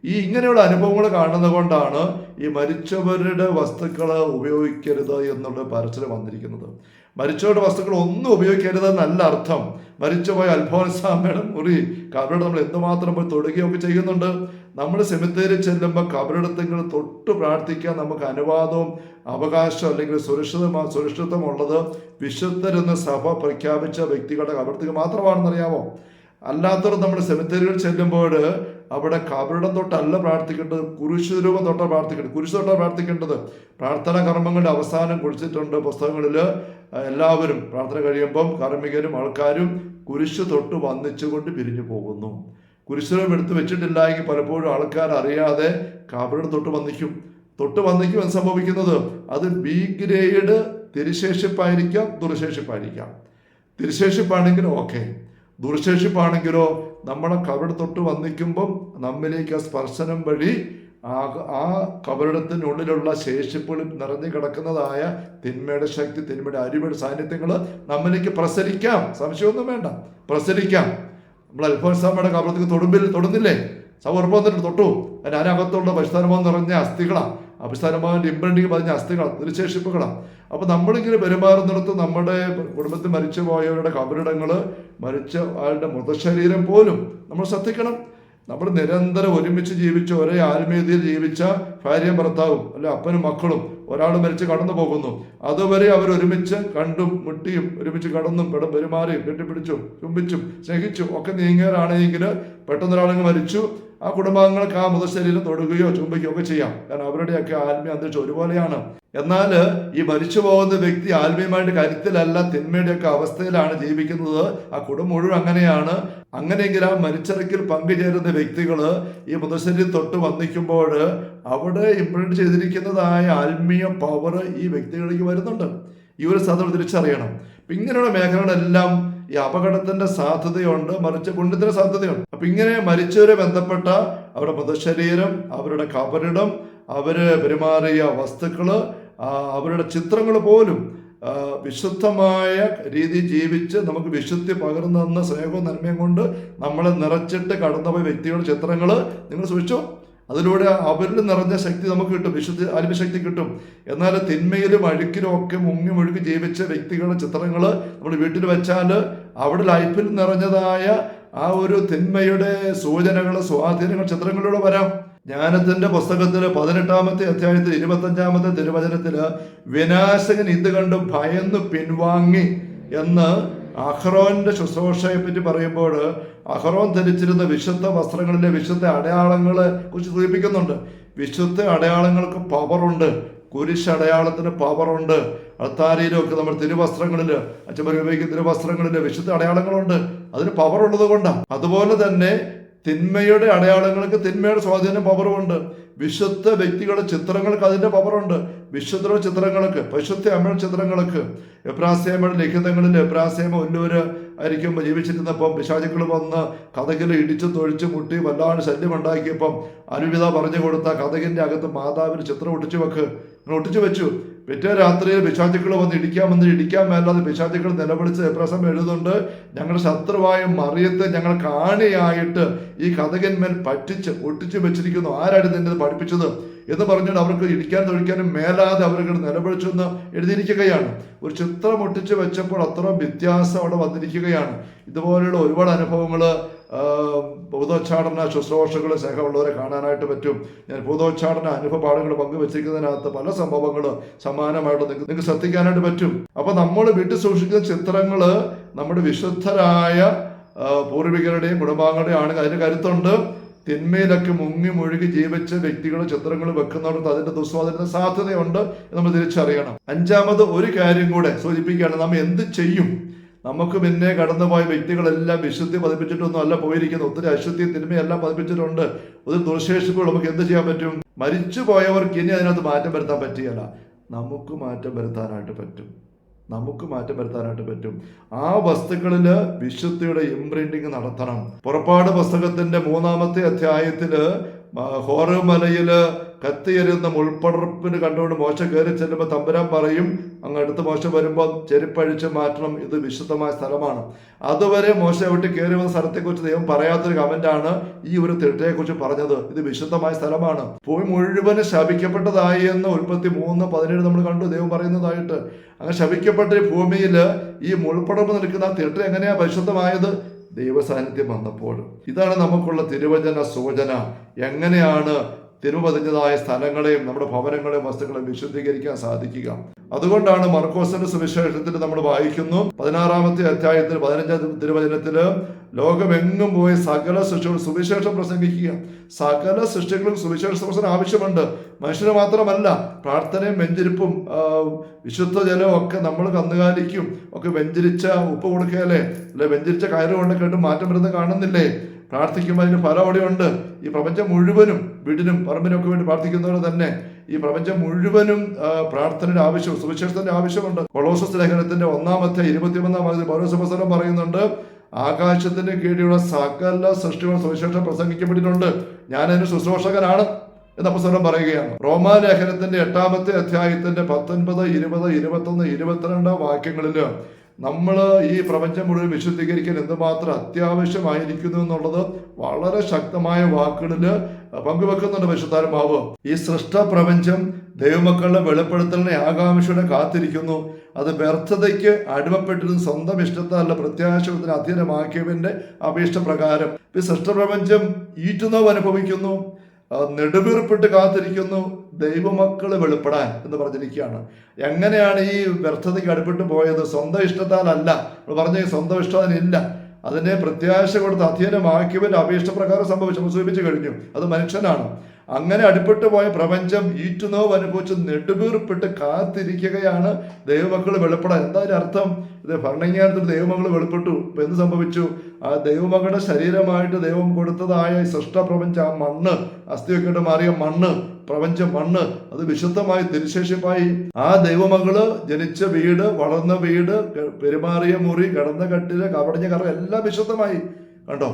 Speaker 1: ഈ ഇങ്ങനെയുള്ള അനുഭവങ്ങൾ കാണുന്നത് കൊണ്ടാണ് ഈ മരിച്ചവരുടെ വസ്തുക്കൾ ഉപയോഗിക്കരുത് എന്നുള്ള പരസ്യം വന്നിരിക്കുന്നത്. മരിച്ചവരുടെ വസ്തുക്കൾ ഒന്നും ഉപയോഗിക്കരുത് എന്നല്ല അർത്ഥം. മരിച്ചുപോയ അൽഫോൻസാമ്മയുടെ മുറി കബറിടം നമ്മൾ എന്തുമാത്രം പോയി തൊടുകയൊക്കെ ചെയ്യുന്നുണ്ട്. നമ്മൾ സെമിത്തേരിൽ ചെല്ലുമ്പോൾ കബറിടത്തിൽ തൊട്ട് പ്രാർത്ഥിക്കാൻ നമുക്ക് അനുവാദവും അവകാശം അല്ലെങ്കിൽ സുരക്ഷിതമുള്ളത് വിശുദ്ധരെന്ന് സഭ പ്രഖ്യാപിച്ച വ്യക്തികളുടെ കബറിടത്തിൽ മാത്രമാണെന്നറിയാമോ? അല്ലാത്തവർ നമ്മുടെ സെമിത്തേരികൾ ചെല്ലുമ്പോൾ അവിടെ കബറിടം തൊട്ടല്ല പ്രാർത്ഥിക്കേണ്ടത്, കുരിശ് രൂപം തൊട്ടാണ് പ്രാർത്ഥിക്കേണ്ടത്. കുരിശ് തൊട്ടാണ് പ്രാർത്ഥിക്കേണ്ടത്. പ്രാർത്ഥനാ കർമ്മങ്ങളുടെ അവസാനം കുറിച്ചിട്ടുണ്ട് പുസ്തകങ്ങളിൽ. എല്ലാവരും പ്രാർത്ഥന കഴിയുമ്പം കാർമ്മികരും ആൾക്കാരും കുരിശ് തൊട്ട് വന്നിച്ചുകൊണ്ട് പിരിഞ്ഞു പോകുന്നു. കുരിശുരം എടുത്ത് വെച്ചിട്ടില്ല എങ്കിൽ പലപ്പോഴും ആൾക്കാർ അറിയാതെ കബറിടം തൊട്ട് വന്നിക്കും എന്ന് സംഭവിക്കുന്നത്. അത് ബി ഗ്രേഡ് തിരുശേഷിപ്പായിരിക്കാം, ദുർശേഷിപ്പായിരിക്കാം. തിരുശേഷിപ്പാണെങ്കിൽ ഓക്കെ, ദുർശേഷിപ്പാണെങ്കിലോ നമ്മളെ കബറിടം തൊട്ട് വന്നിക്കുമ്പം നമ്മിലേക്ക് ആ സ്പർശനം വഴി ആ കബറിടത്തിനുള്ളിലുള്ള ശേഷിപ്പുകളിൽ നിറഞ്ഞു കിടക്കുന്നതായ തിന്മയുടെ ശക്തി, തിന്മയുടെ അരിയുടെ സാന്നിധ്യങ്ങൾ നമ്മിലേക്ക് പ്രസരിക്കാം. സംശയമൊന്നും വേണ്ട, പ്രസരിക്കാം. നമ്മൾ അൽഫോൻസാമ്മയുടെ കബറിടത്തിൽ തൊടുന്നില്ലേ? സഭ ഉറപ്പ് വന്നിട്ട് തൊട്ടു. അതിനകത്തുള്ള പരിസ്ഥാനമാൻ നിറഞ്ഞ അസ്ഥികളാണ്, അഭിസ്ഥാനമാൻ്റെ ഇംപ്രണ്ടിങ് പറഞ്ഞ അസ്ഥികളാണ്, തിരുശേഷിപ്പുകളാണ്. അപ്പോൾ നമ്മളിങ്ങനെ പെരുമാറുന്നിടത്ത് നമ്മുടെ കുടുംബത്തിൽ മരിച്ചു പോയവരുടെ കബറിടങ്ങൾ, മരിച്ച ആളുടെ മൃതശരീരം പോലും നമ്മൾ ശ്രദ്ധിക്കണം. നമ്മൾ നിരന്തരം ഒരുമിച്ച് ജീവിച്ച, ഒരേ ആത്മീയതയിൽ ജീവിച്ച ഭാര്യയും ഭർത്താവും അല്ല അപ്പനും മക്കളും ഒരാൾ മരിച്ച് കടന്നു പോകുന്നു. അതുവരെ അവരൊരുമിച്ച് കണ്ടും മുട്ടിയും ഒരുമിച്ച് കടന്നും പെരുമാറിയും കെട്ടിപ്പിടിച്ചും ചുംബിച്ചും സ്നേഹിച്ചും ഒക്കെ നീങ്ങിയവരാണെങ്കിൽ പെട്ടെന്നൊരാളങ്ങ് മരിച്ചു, ആ കുടുംബാംഗങ്ങൾക്ക് ആ മൃതശരീരം തൊടുകയോ ചുംബിക്കുകയോ ഒക്കെ ചെയ്യാം. കാരണം അവരുടെയൊക്കെ ആത്മീയ അന്തരീക്ഷം ഒരുപോലെയാണ്. എന്നാൽ ഈ മരിച്ചു പോകുന്ന വ്യക്തി ആത്മീയമായിട്ട് കരുത്തിലല്ല, തിന്മയുടെയൊക്കെ അവസ്ഥയിലാണ് ജീവിക്കുന്നത്. ആ കുടുംബം മുഴുവൻ അങ്ങനെയാണ്. അങ്ങനെയെങ്കിൽ ആ മരിച്ചിറക്കിൽ പങ്കുചേരുന്ന വ്യക്തികൾ ഈ മൃതശരീരം തൊട്ട് വന്നിക്കുമ്പോൾ അവിടെ ഇംപ്ലിമെന്റ് ചെയ്തിരിക്കുന്നതായ ആത്മീയ പവർ ഈ വ്യക്തികളിലേക്ക് വരുന്നുണ്ട്. ഈ ഒരു സാധ്യത തിരിച്ചറിയണം. അപ്പം ഇങ്ങനെയുള്ള മേഖലകളെല്ലാം ഈ അപകടത്തിന്റെ സാധ്യതയുണ്ട്, മറിച്ച് പുണ്യത്തിന്റെ സാധ്യതയുണ്ട്. അപ്പൊ ഇങ്ങനെ മരിച്ചവരെ ബന്ധപ്പെട്ട അവരുടെ മൃതശരീരം, അവരുടെ കബറിടം, അവര് പെരുമാറിയ വസ്തുക്കള്, അവരുടെ ചിത്രങ്ങൾ പോലും വിശുദ്ധമായ രീതി ജീവിച്ച് നമുക്ക് വിശുദ്ധി പകർന്നെന്ന സ്നേഹവും നന്മയും കൊണ്ട് നമ്മളെ നിറച്ചിട്ട് കടന്നുപോയ വ്യക്തികളുടെ ചിത്രങ്ങൾ നിങ്ങൾ സൂക്ഷിച്ചോ. അതിലൂടെ അവരിൽ നിറഞ്ഞ ശക്തി നമുക്ക് കിട്ടും, വിശുദ്ധ ആത്മശക്തി കിട്ടും. എന്നാൽ തിന്മയിലും അഴുക്കിലും ഒക്കെ മുങ്ങി മുഴുകി ജീവിച്ച വ്യക്തികളുടെ ചിത്രങ്ങൾ നമ്മൾ വീട്ടിൽ വെച്ചാൽ അവിടെ ലൈഫിൽ നിറഞ്ഞതായ ആ ഒരു തിന്മയുടെ സൂചനകൾ, സ്വാധീനങ്ങൾ ചിത്രങ്ങളിലൂടെ വരാം. ജ്ഞാനത്തിന്റെ പുസ്തകത്തില് 18-ാമത്തെ അധ്യായത്തിൽ 25-ാമത്തെ തിരുവചനത്തില് വിനാശകൻ ഇത് കണ്ട് ഭയന്ന് പിൻവാങ്ങി എന്ന് അഹ്റോന്റെ ശുശ്രൂഷയെ പറ്റി പറയുമ്പോൾ അഹ്റോൻ ധരിച്ചിരുന്ന വിശുദ്ധ വസ്ത്രങ്ങളിലെ വിശുദ്ധ അടയാളങ്ങളെ കുറിച്ച് സൂചിപ്പിക്കുന്നുണ്ട്. വിശുദ്ധ അടയാളങ്ങൾക്ക് പവറുണ്ട്, കുരിശടയാളത്തിന് പവറുണ്ട്. അൾത്താരയിലൊക്കെ നമ്മൾ തിരുവസ്ത്രങ്ങളിൽ, അച്ഛന്മാർ ഉപയോഗിക്കുന്ന തിരുവസ്ത്രങ്ങളിൽ വിശുദ്ധ അടയാളങ്ങളുണ്ട്. അതിന് പവറുള്ളത് കൊണ്ടാണ്. അതുപോലെ തന്നെ തിന്മയുടെ അടയാളങ്ങൾക്ക് തിന്മയുടെ സ്വാധീനം പവറുമുണ്ട്. വിശുദ്ധ വ്യക്തികളുടെ ചിത്രങ്ങൾക്ക് അതിൻ്റെ പവറുണ്ട്. വിശുദ്ധരുടെ ചിത്രങ്ങൾക്ക്, പരിശുദ്ധ അമ്മയുടെ ചിത്രങ്ങൾക്ക്, എബ്രാസേമയുടെ ലിഖിതങ്ങളിൽ എബ്രാസേമ ഒല്ലൂര് ആയിരിക്കുമ്പോൾ ജീവിച്ചിരുന്നപ്പം പിശാചുക്കൾ വന്ന് കഥകിൽ ഇടിച്ചു തൊഴിച്ച് മുട്ടി വല്ലാണ്ട് ശല്യം ഉണ്ടാക്കിയപ്പം അനുവിധ പറഞ്ഞു കൊടുത്ത കഥകിൻ്റെ അകത്ത് മാതാവിന് ചിത്രം ഒട്ടിച്ചു വെച്ചു. പിറ്റേ രാത്രിയിൽ പിശാചുക്കൾ വന്ന് ഇടിക്കാൻ മേലാതെ പിശാചുക്കൾ നിലവിളിച്ച് എബ്രാസം എഴുതുന്നുണ്ട്, ഞങ്ങളുടെ ശത്രുവായ മറിയത്തെ ഞങ്ങൾ കാണിയായിട്ട് ഈ കഥകന്മേൽ ഒട്ടിച്ചു വെച്ചിരിക്കുന്നു. ആരാണ് നിന്നെ പഠിപ്പിച്ചത് എന്ന് പറഞ്ഞുകൊണ്ട് അവർക്ക് ഇടിക്കാൻ തൊഴിക്കാനും മേലാതെ അവർക്ക് നിലവിളിച്ചെന്ന് എഴുതിയിരിക്കുകയാണ്. ഒരു ചിത്രം ഒട്ടിച്ചു വെച്ചപ്പോൾ അത്ര വ്യത്യാസം അവിടെ വന്നിരിക്കുകയാണ്. ഇതുപോലെയുള്ള ഒരുപാട് അനുഭവങ്ങൾ ഭൂതോച്ചാടന ശുശ്രൂഷകൾ സ്നേഹമുള്ളവരെ കാണാനായിട്ട് പറ്റും. ഞാൻ ഭൂതോച്ചാടന അനുഭവ പാഠങ്ങൾ പങ്കുവെച്ചിരിക്കുന്നതിനകത്ത് പല സംഭവങ്ങൾ സമാനമായിട്ട് നിങ്ങൾക്ക് ശ്രദ്ധിക്കാനായിട്ട് പറ്റും. അപ്പൊ നമ്മൾ വീട്ടിൽ സൂക്ഷിക്കുന്ന ചിത്രങ്ങൾ നമ്മുടെ വിശുദ്ധരായ പൂർവികരുടെയും കുടുംബാംഗങ്ങളുടെയും ആണെങ്കിൽ അതിന് കരുത്തുണ്ട്. തിന്മയിലൊക്കെ മുങ്ങി മുഴുകി ജീവിച്ച വ്യക്തികളുടെ ചിത്രങ്ങൾ വെക്കുന്നിടത്ത് അതിന്റെ ദുസ്വാധീന സാധ്യതയുണ്ട് നമ്മൾ തിരിച്ചറിയണം. 5-ാമത് ഒരു കാര്യം കൂടെ സൂചിപ്പിക്കുകയാണ്, നമ്മൾ എന്ത് ചെയ്യും? നമുക്ക് പിന്നെ കടന്നുപോയ വ്യക്തികളെല്ലാം വിശുദ്ധി പതിപ്പിച്ചിട്ടൊന്നും അല്ല പോയിരിക്കുന്നത്. ഒത്തിരി അശുദ്ധി തിന്മയെല്ലാം പതിപ്പിച്ചിട്ടുണ്ട്. ഒത്തിരി ദുർശേഷിപ്പുകൾ നമുക്ക് എന്ത് ചെയ്യാൻ പറ്റും? മരിച്ചു പോയവർക്ക് ഇനി അതിനകത്ത് മാറ്റം വരുത്താൻ പറ്റുകയില്ല. നമുക്ക് മാറ്റം വരുത്താനായിട്ട് പറ്റും. ആ വസ്തുക്കളിൽ വിശുദ്ധിയുടെ ഇംപ്രിന്റിങ് നടത്തണം. പുറപ്പാട് പുസ്തകത്തിന്റെ 3-ാമത്തെ അധ്യായത്തില് ഹോറേബ് മലയിൽ കത്തിയെരിയുന്ന മുൾപ്പടർപ്പിന് കണ്ടുകൊണ്ട് മോശ കയറി ചെല്ലുമ്പോൾ തമ്പുരാൻ പറയും, അങ്ങ് അടുത്ത് മോശ വരുമ്പോൾ ചെരുപ്പഴിച്ച് മാറ്റണം, ഇത് വിശുദ്ധമായ സ്ഥലമാണ്. അതുവരെ മോശ എവിടെ കയറി വന്ന സ്ഥലത്തെക്കുറിച്ച് ദൈവം പറയാത്തൊരു കമന്റാണ് ഈ ഒരു തിട്ടയെക്കുറിച്ച് പറഞ്ഞത്. ഇത് വിശുദ്ധമായ സ്ഥലമാണ്. ഭൂമി മുഴുവനും ശപിക്കപ്പെട്ടതായി എന്ന് ഉൽപ്പത്തി 3:17 നമ്മൾ കണ്ടു ദൈവം പറയുന്നതായിട്ട്. അങ്ങനെ ശപിക്കപ്പെട്ട ഈ ഭൂമിയിൽ ഈ മുൾപ്പടർപ്പ് നിൽക്കുന്ന ആ തിട്ട എങ്ങനെയാ പരിശുദ്ധമായത്? ദൈവസാന്നിധ്യം വന്നപ്പോൾ. ഇതാണ് നമുക്കുള്ള തിരുവചന സൂചന. എങ്ങനെയാണ് തിരുവപതിഞ്ഞതായ സ്ഥലങ്ങളെയും നമ്മുടെ ഭവനങ്ങളെയും വസ്തുക്കളെയും വിശുദ്ധീകരിക്കാൻ സാധിക്കുക. അതുകൊണ്ടാണ് മർക്കോസിന്റെ സുവിശേഷത്തിൽ നമ്മൾ വായിക്കുന്നു 16-ാമത്തെ അധ്യായത്തിൽ 15-ാം തിരുവചനത്തില് ലോകമെങ്ങും പോയി സകല സൃഷ്ടികളും സുവിശേഷം പ്രസംഗിക്കുക. സകല സൃഷ്ടികളും സുവിശേഷ പ്രസംഗം ആവശ്യമുണ്ട്. മനുഷ്യന് മാത്രമല്ല, പ്രാർത്ഥനയും വെഞ്ചരിപ്പും വിശുദ്ധ ജലവും ഒക്കെ നമ്മൾ കന്നുകാലിക്കും ഒക്കെ വെഞ്ചരിച്ച ഉപ്പ് കൊടുക്കുകയല്ലേ, അല്ലെ വെഞ്ചരിച്ച കയറ് കൊണ്ട് കേട്ട് മാറ്റം വരുന്നത് കാണുന്നില്ലേ? പ്രാർത്ഥിക്കുമ്പോൾ അതിന് ഫലം അവിടെയുണ്ട്. ഈ പ്രപഞ്ചം മുഴുവനും വീടിനും പറമ്പിനും ഒക്കെ വേണ്ടി പ്രാർത്ഥിക്കുന്നവരെ തന്നെ ഈ പ്രപഞ്ചം മുഴുവനും പ്രാർത്ഥനയുടെ ആവശ്യം, സുവിശേഷത്തിന്റെ ആവശ്യമുണ്ട്. കൊളോസസ് ലേഖനത്തിന്റെ 1-ാം പൗലോസ് അപ്പോസ്തലൻ പറയുന്നുണ്ട്, ആകാശത്തിന് കീഴിലുള്ള സകല സൃഷ്ടികളും സുവിശേഷം പ്രസംഗിക്കപ്പെട്ടിട്ടുണ്ട്, ഞാനതിന് ശുശ്രൂഷകനാണ് എന്ന് അപ്പോസ്തലൻ പറയുകയാണ്. റോമാലേഖനത്തിന്റെ 8-ാമത്തെ അധ്യായത്തിന്റെ 19, 20, 21, 22 വാക്യങ്ങളില് നമ്മൾ ഈ പ്രപഞ്ചം മുഴുവൻ വിശുദ്ധീകരിക്കാൻ എന്തുമാത്രം അത്യാവശ്യമായിരിക്കുന്നു എന്നുള്ളത് വളരെ ശക്തമായ വാക്കുകളിൽ പങ്കുവെക്കുന്നുണ്ട് പരിശുദ്ധാത്മാവ്. ഈ സൃഷ്ട പ്രപഞ്ചം ദൈവമക്കളുടെ വെളിപ്പെടുത്തലിനെ ആകാംക്ഷയോടെ കാത്തിരിക്കുന്നു. അത് വ്യർത്ഥതയ്ക്ക് അടിമപ്പെട്ടിരുന്ന സ്വന്തം ഇഷ്ടത്തല്ല പ്രത്യാശത്തിന് അധീനമാക്കിയവന്റെ അഭീഷ്ടപ്രകാരം ഈ സൃഷ്ടപ്രപഞ്ചം ഈറ്റുന്നവ് അനുഭവിക്കുന്നു, നെടുവീർപ്പിട്ട് കാത്തിരിക്കുന്നു ദൈവമക്കള് വെളിപ്പെടാൻ എന്ന് പറഞ്ഞിരിക്കുകയാണ്. എങ്ങനെയാണ് ഈ വ്യർത്ഥതയ്ക്ക് അടിപ്പെട്ട് പോയത്? സ്വന്തം ഇഷ്ടത്താലല്ല. നമ്മൾ പറഞ്ഞ സ്വന്തം ഇഷ്ടത്തിനില്ല, അതിനെ പ്രത്യാശ കൊടുത്ത് അധീനമാക്കിയവന്റെ അഭീഷ്ടപ്രകാരം സംഭവിച്ചു, സൂചിപ്പിച്ചു കഴിഞ്ഞു. അത് മനുഷ്യനാണ്. അങ്ങനെ അടിപ്പെട്ടു പോയ പ്രപഞ്ചം ഈറ്റുനോവ് അനുഭവിച്ച് നെടുവീർപ്പിട്ട് കാത്തിരിക്കുകയാണ് ദൈവമക്കൾ വെളിപ്പെടാൻ. എന്താ അതിന്റെ അർത്ഥം? ഇത് ഭരണങ്ങാനത്തിൽ ദൈവമകൾ വെളിപ്പെട്ടു. ഇപ്പൊ എന്ത് സംഭവിച്ചു? ആ ദൈവമകളുടെ ശരീരമായിട്ട് ദൈവം കൊടുത്തതായ ഈ സൃഷ്ടപ്രപഞ്ചം, ആ മണ്ണ്, അസ്ഥിയൊക്കെ മാറിയ മണ്ണ്, പ്രപഞ്ചം മണ്ണ്, അത് വിശുദ്ധമായി തിരുശേഷിപ്പായി. ആ ദൈവമകള് ജനിച്ച വീട്, വളർന്ന വീട്, പെരുമാറിയ മുറി, കിടന്ന കട്ടില്, കവടഞ്ഞ കറ എല്ലാം വിശുദ്ധമായി. കണ്ടോ?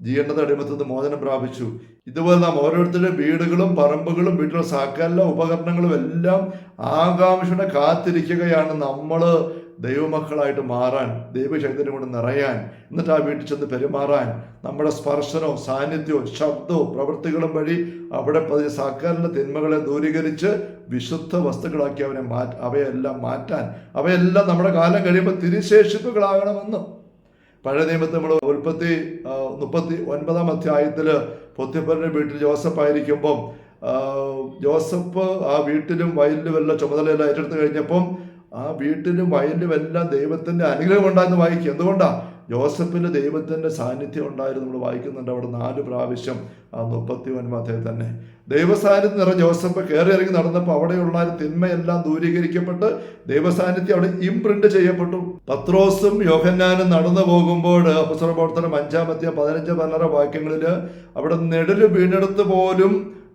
Speaker 1: ജീവന്റെ അടിമത്തത്തിൽ മോചനം പ്രാപിച്ചു. ഇതുപോലെ നാം ഓരോരുത്തരുടെ വീടുകളും പറമ്പുകളും വീട്ടിലുള്ള സകല ഉപകരണങ്ങളും എല്ലാം ആകാംക്ഷയുടെ കാത്തിരിക്കുകയാണ് നമ്മള് ദൈവമക്കളായിട്ട് മാറാൻ, ദൈവശക്തിനെ കൊണ്ട് നിറയാൻ, എന്നിട്ട് ആ വീട്ടിൽ ചെന്ന് പെരുമാറാൻ. നമ്മുടെ സ്പർശനവും സാന്നിധ്യവും ശബ്ദവും പ്രവൃത്തികളും വഴി അവിടെ സകല തിന്മകളെ ദൂരീകരിച്ച് വിശുദ്ധ വസ്തുക്കളാക്കി അവയെല്ലാം മാറ്റാൻ, അവയെല്ലാം നമ്മുടെ കാലം കഴിയുമ്പോൾ തിരുശേഷിപ്പുകളാകണമെന്ന്. പഴയ നിയമത്തിൽ നമ്മൾ ഉൽപ്പത്തി 39-ാം അധ്യായത്തില് പൊത്തിഫറിന്റെ വീട്ടിൽ ജോസഫ് ആയിരിക്കുമ്പം ജോസഫ് ആ വീട്ടിലും വയലിലും എല്ലാം ചുമതലയെല്ലാം ഏറ്റെടുത്ത് കഴിഞ്ഞപ്പം ആ വീട്ടിലും വയലിലും എല്ലാം ദൈവത്തിന്റെ അനുഗ്രഹം ഉണ്ടായെന്ന് വായിക്കും. എന്തുകൊണ്ടാ? ജോസഫിന് ദൈവത്തിന്റെ സാന്നിധ്യം ഉണ്ടായിരുന്നു. നമ്മൾ വായിക്കുന്നുണ്ട് അവിടെ 4 പ്രാവശ്യം ആ 39-ാം അധ്യായം തന്നെ. ദൈവസാന്നിധ്യം നിറഞ്ഞ ജോസഫ് കയറി ഇറങ്ങി നടന്നപ്പോൾ അവിടെയുള്ള തിന്മയെല്ലാം ദൂരീകരിക്കപ്പെട്ട് ദൈവസാന്നിധ്യം അവിടെ ഇംപ്രിന്റ് ചെയ്യപ്പെട്ടു. പത്രോസും യോഹന്നാനും നടന്നു പോകുമ്പോൾ അപ്പോസ്തല പ്രവർത്തനം 5-ാം അധ്യായം 15-16 വാക്യങ്ങളിൽ അവിടെ നെടില് വീണെടുത്ത് പോലും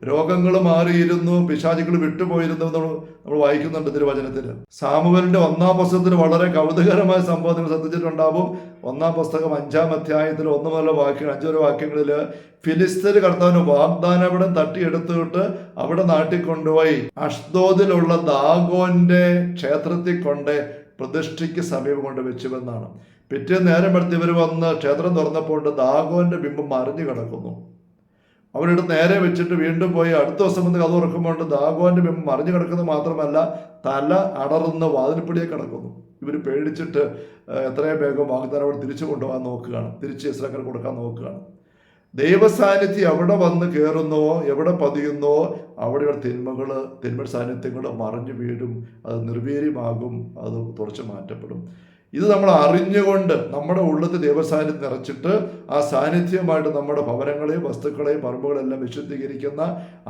Speaker 1: രോഗങ്ങൾ മാറിയിരുന്നു, പിശാചുകൾ വിട്ടുപോയിരുന്നു നമ്മൾ വായിക്കുന്നുണ്ട് തിരുവചനത്തില്. സാമുവേലിന്റെ 1-ാം പുസ്തകത്തിൽ വളരെ കൗതുകരമായ സംഭവം നിങ്ങൾ ശ്രദ്ധിച്ചിട്ടുണ്ടാവും. 1-ാം പുസ്തകം 5-ാം അധ്യായത്തിൽ 1 മുതലുള്ള വാക്യങ്ങൾ 5 വരെ വാക്യങ്ങളിൽ ഫിലിസ്തീന് കർത്താവിന് വാഗ്ദാനപടം തട്ടിയെടുത്തിട്ട് അവിടെ നാട്ടിൽ കൊണ്ടുപോയി അഷ്ദോദിലുള്ള ദാഗോന്റെ ക്ഷേത്രത്തിൽ കൊണ്ട് പ്രതിഷ്ഠയ്ക്ക് സമീപം കൊണ്ട് വെച്ചുവെന്നാണ്. പിറ്റേ നേരം എടുത്ത് ഇവർ വന്ന് ക്ഷേത്രം തുറന്നപ്പോൾ ദാഗോന്റെ ബിംബം മറിഞ്ഞു കിടക്കുന്നു. അവരുടെ നേരെ വെച്ചിട്ട് വീണ്ടും പോയി അടുത്ത ദിവസം വന്ന് കഥ തുറക്കുമ്പോൾ ദാഗോന്റെ ബിംബം മറിഞ്ഞു കിടക്കുന്നത് മാത്രമല്ല തല അടർന്ന് വാതിൽപ്പടിയെ കിടക്കുന്നു. ഇവർ പേടിച്ചിട്ട് എത്രയും വേഗം വാഗ്ദാനം തിരിച്ചു കൊണ്ടുപോകാൻ നോക്കുകയാണ്, തിരിച്ച് ഇസ്രായേൽ കൊടുക്കാൻ നോക്കുകയാണ്. ദൈവസാന്നിധ്യം എവിടെ വന്ന് കയറുന്നുവോ, എവിടെ പതിയുന്നുവോ അവിടെയുള്ള തിന്മ സാന്നിധ്യങ്ങൾ മറിഞ്ഞു വീഴും, അത് നിർവീര്യമാകും, അത് തുടച്ചു മാറ്റപ്പെടും. ഇത് നമ്മൾ അറിഞ്ഞുകൊണ്ട് നമ്മുടെ ഉള്ളത്തിൽ ദൈവസാന്നിധ്യം നിറച്ചിട്ട് ആ സാന്നിധ്യമായിട്ട് നമ്മുടെ ഭവനങ്ങളെയും വസ്തുക്കളെയും പറമ്പുകളെല്ലാം വിശുദ്ധീകരിക്കുന്ന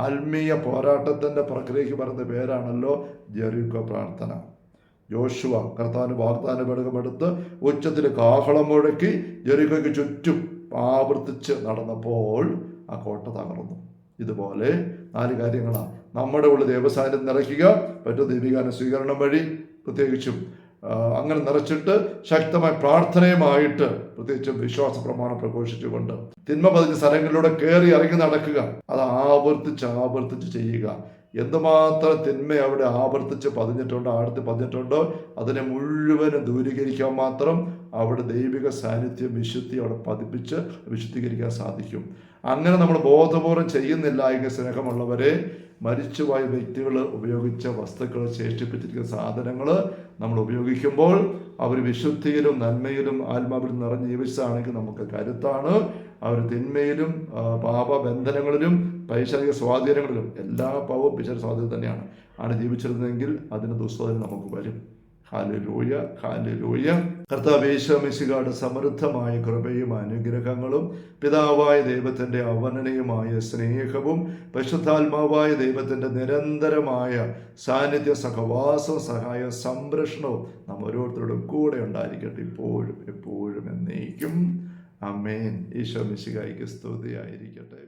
Speaker 1: ആത്മീയ പോരാട്ടത്തിന്റെ പ്രക്രിയയ്ക്ക് പറയുന്ന പേരാണല്ലോ ജെറിക്കോ പ്രാർത്ഥന. യോശുവ കർത്താവിന് വാഗ്ദാന പേടകമെടുത്ത് ഉച്ചത്തിൽ കാഹളം മുഴക്കി ജെറിക്കോയ്ക്ക് ചുറ്റും ആവർത്തിച്ച് നടന്നപ്പോൾ ആ കോട്ട തകർന്നു. ഇതുപോലെ 4 കാര്യങ്ങളാണ് നമ്മുടെ ഉള്ളിൽ ദൈവസാന്നിധ്യം നിറയ്ക്കുക. മറ്റു ദൈവികാന സ്വീകരണം വഴി പ്രത്യേകിച്ചും അങ്ങനെ നിറച്ചിട്ട് ശക്തമായ പ്രാർത്ഥനയുമായിട്ട് പ്രത്യേകിച്ചും വിശ്വാസ പ്രമാണം പ്രഘോഷിച്ചുകൊണ്ട് തിന്മ പതിഞ്ഞ സ്ഥലങ്ങളിലൂടെ കയറി ഇറങ്ങി നടക്കുക. അത് ആവർത്തിച്ച് ചെയ്യുക. എന്തുമാത്രം തിന്മ അവിടെ ആവർത്തിച്ച് പതിഞ്ഞിട്ടുണ്ടോ അതിനെ മുഴുവനും ദൂരീകരിക്കാൻ മാത്രം അവിടെ ദൈവിക സാന്നിധ്യം, വിശുദ്ധി അവിടെ പതിപ്പിച്ച് വിശുദ്ധീകരിക്കാൻ സാധിക്കും. അങ്ങനെ നമ്മൾ ബോധപൂർവം ചെയ്യുന്നില്ല എങ്കിൽ സ്നേഹമുള്ളവരെ, മരിച്ചുപോയ വ്യക്തികൾ ഉപയോഗിച്ച വസ്തുക്കൾ, ശേഷിപ്പിച്ചിരിക്കുന്ന സാധനങ്ങൾ നമ്മൾ ഉപയോഗിക്കുമ്പോൾ അവർ വിശുദ്ധിയിലും നന്മയിലും ആത്മാവിലും നിറഞ്ഞ് ജീവിച്ചതാണെങ്കിൽ നമുക്ക് കരുത്താണ്. അവർ തിന്മയിലും പാപബന്ധനങ്ങളിലും പൈശാചിക സ്വാധീനങ്ങളിലും എല്ലാ പാവവും പിശാചിക സ്വാധീനം തന്നെയാണ് ജീവിച്ചിരുന്നതെങ്കിൽ അതിന് ദുസ്വാധീനം നമുക്ക് വരും. Hallelujah, hallelujah. കർത്താവ് യേശു മിശിഹായുടെ സമൃദ്ധമായ കൃപയും അനുഗ്രഹങ്ങളും പിതാവായ ദൈവത്തിൻ്റെ അവനനയുമായ സ്നേഹവും പരിശുദ്ധാത്മാവായ ദൈവത്തിൻ്റെ നിരന്തരമായ സാന്നിധ്യ സഹവാസ സഹായ സംരക്ഷണവും നാം ഓരോരുത്തരോടും കൂടെ ഉണ്ടായിരിക്കട്ടെ, ഇപ്പോഴും എപ്പോഴും എന്നേക്കും. ആമേൻ. ഈശോ മിശിഹായ്ക്ക് സ്തുതിയായിരിക്കട്ടെ.